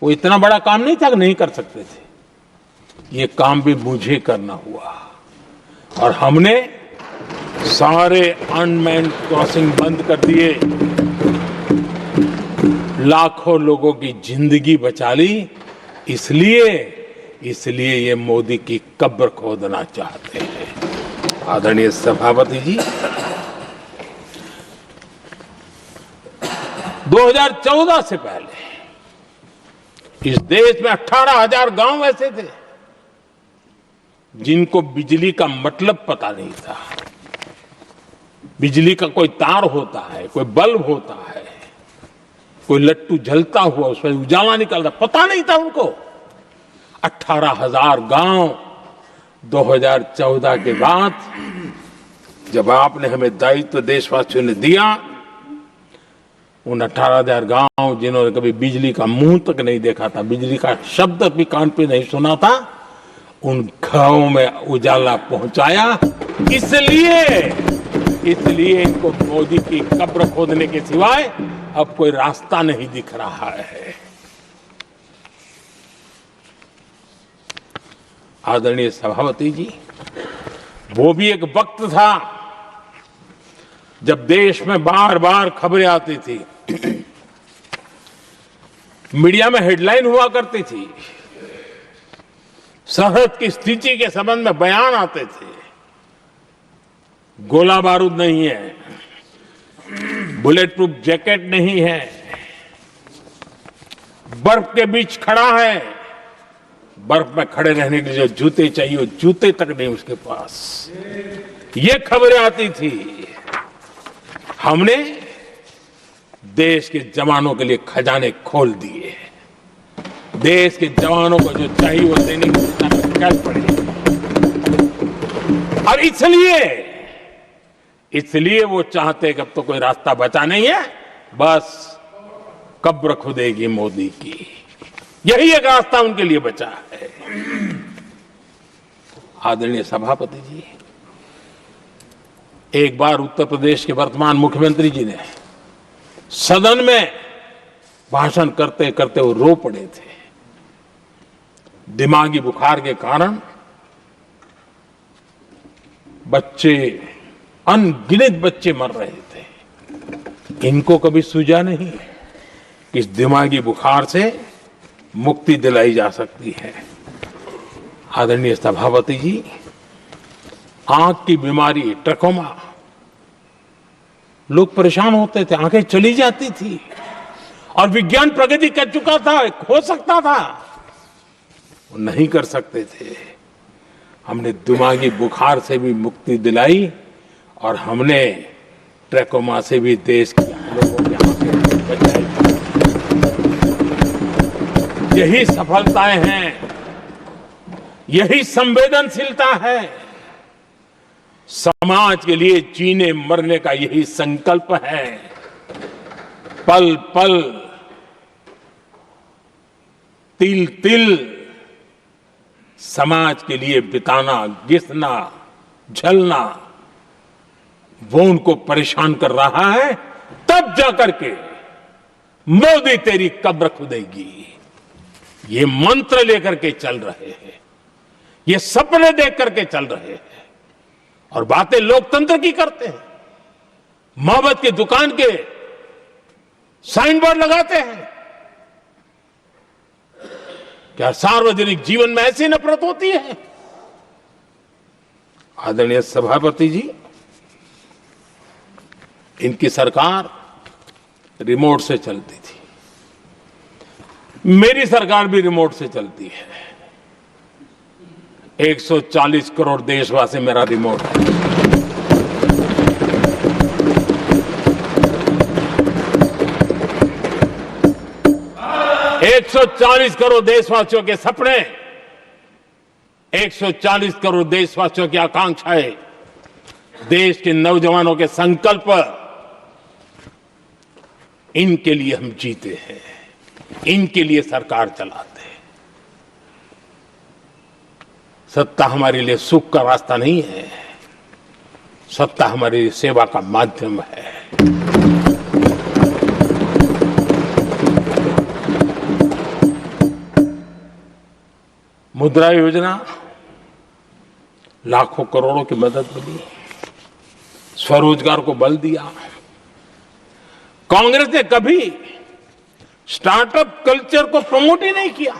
वो इतना बड़ा काम नहीं था कि नहीं कर सकते थे। ये काम भी मुझे करना हुआ और हमने सारे अनमैन्ड क्रॉसिंग बंद कर दिए, लाखों लोगों की जिंदगी बचा ली। इसलिए ये मोदी की कब्र खोदना चाहते हैं। आदरणीय सभापति जी, 2014 से पहले इस देश में 18,000 गांव ऐसे थे जिनको बिजली का मतलब पता नहीं था। बिजली का कोई तार होता है, कोई बल्ब होता है, कोई लट्टू जलता हुआ उसमें उजाला निकलता, पता नहीं था उनको। 18,000 गांव 2014 के बाद जब आपने हमें दायित्व देशवासियों ने दिया, उन 18,000 गांव जिन्होंने कभी बिजली का मुंह तक नहीं देखा था, बिजली का शब्द भी कान पे नहीं सुना था, उन गांवों में उजाला पहुंचाया। इसलिए इनको मोदी की कब्र खोदने के सिवाय अब कोई रास्ता नहीं दिख रहा है। आदरणीय सभापति जी, वो भी एक वक्त था जब देश में बार बार खबरें आती थी, मीडिया में हेडलाइन हुआ करती थी, सरहद की स्थिति के संबंध में बयान आते थे, गोला बारूद नहीं है, बुलेट प्रूफ जैकेट नहीं है, बर्फ के बीच खड़ा है, बर्फ में खड़े रहने के लिए जो जूते चाहिए वो जूते तक नहीं उसके पास, ये खबरें आती थी। हमने देश के जवानों के लिए खजाने खोल दिए, देश के जवानों को जो चाहिए वो देने की कल पड़े। और इसलिए वो चाहते कि अब तो कोई रास्ता बचा नहीं है, बस कब्र खुदेगी मोदी की, यही एक रास्ता उनके लिए बचा है। आदरणीय सभापति जी, एक बार उत्तर प्रदेश के वर्तमान मुख्यमंत्री जी ने सदन में भाषण करते करते वो रो पड़े थे। दिमागी बुखार के कारण बच्चे, अनगिनत बच्चे मर रहे थे। इनको कभी सूझा नहीं कि इस दिमागी बुखार से मुक्ति दिलाई जा सकती है। आदरणीय सभापति जी, आंख की बीमारी ट्रकोमा, लोग परेशान होते थे, आंखें चली जाती थी और विज्ञान प्रगति कर चुका था, हो सकता था, वो नहीं कर सकते थे। हमने दिमागी बुखार से भी मुक्ति दिलाई और हमने ट्रकोमा से भी देश के लोगों की आंखें बचाई। यही सफलताएं हैं, यही संवेदनशीलता है, समाज के लिए जीने मरने का यही संकल्प है। पल पल, तिल तिल समाज के लिए बिताना, घिसना, झलना, वो उनको परेशान कर रहा है। तब जाकर के मोदी तेरी कब्र खुदेगी, ये मंत्र लेकर के चल रहे हैं, ये सपने देख करके चल रहे हैं और बातें लोकतंत्र की करते हैं। मोहब्बत की दुकान के साइन बोर्ड लगाते हैं। क्या सार्वजनिक जीवन में ऐसी नफरत होती है? आदरणीय सभापति जी, इनकी सरकार रिमोट से चलती थी, मेरी सरकार भी रिमोट से चलती है। 140 करोड़ देशवासी मेरा रिमोट है। एक 140 करोड़ देशवासियों के सपने, 140 करोड़ देशवासियों की आकांक्षाएं, देश के नौजवानों के संकल्प, इनके लिए हम जीते हैं, इनके लिए सरकार चलाते हैं। सत्ता हमारे लिए सुख का रास्ता नहीं है, सत्ता हमारे लिए सेवा का माध्यम है। मुद्रा योजना, लाखों करोड़ों की मदद मिली, स्वरोजगार को बल दिया। कांग्रेस ने कभी स्टार्टअप कल्चर को प्रमोट ही नहीं किया।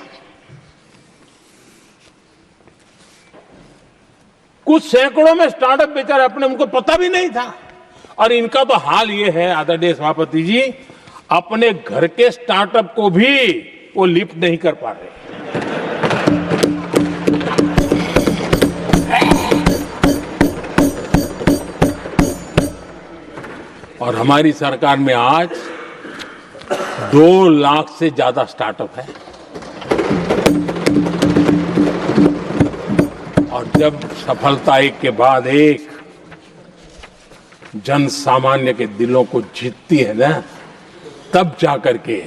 कुछ सैकड़ों में स्टार्टअप बेचारे अपने, उनको पता भी नहीं था। और इनका तो हाल ये है आदरणीय सभापति जी, अपने घर के स्टार्टअप को भी वो लिफ्ट नहीं कर पा रहे। और हमारी सरकार में आज 2 लाख से ज्यादा स्टार्टअप है। और जब सफलता एक के बाद एक जन सामान्य के दिलों को जीतती है ना, तब जाकर के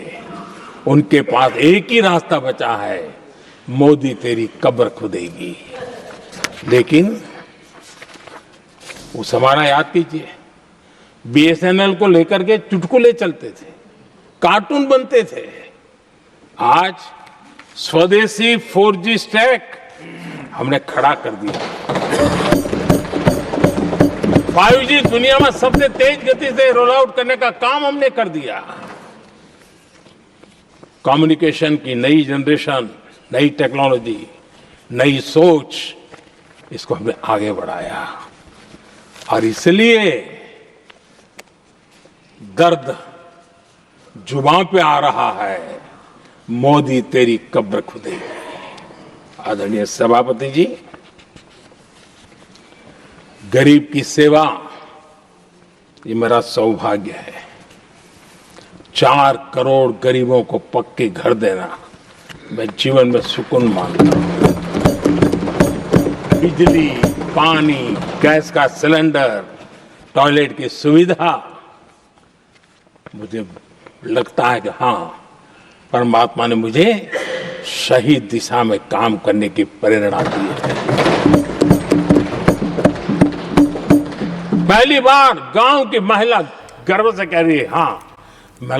उनके पास एक ही रास्ता बचा है, मोदी तेरी कब्र खुदेगी। लेकिन उस हमारा याद कीजिए, बीएसएनएल को लेकर के चुटकुले चलते थे, कार्टून बनते थे, आज स्वदेशी 4G स्टैक हमने खड़ा कर दिया। 5G दुनिया में सबसे तेज गति से रोल आउट करने का काम हमने कर दिया। कम्युनिकेशन की नई जनरेशन, नई टेक्नोलॉजी, नई सोच, इसको हमने आगे बढ़ाया। और इसलिए दर्द जुबान पे आ रहा है, मोदी तेरी कब्र खुदेगी। आदरणीय सभापति जी, गरीब की सेवा ये मेरा सौभाग्य है। 4 करोड़ गरीबों को पक्के घर देना मैं जीवन में सुकून मानता हूं। बिजली, पानी, गैस का सिलेंडर, टॉयलेट की सुविधा, मुझे लगता है कि हाँ, परमात्मा ने मुझे सही दिशा में काम करने की प्रेरणा दी है। पहली बार गांव की महिला गर्व से कह रही है, हाँ, मैं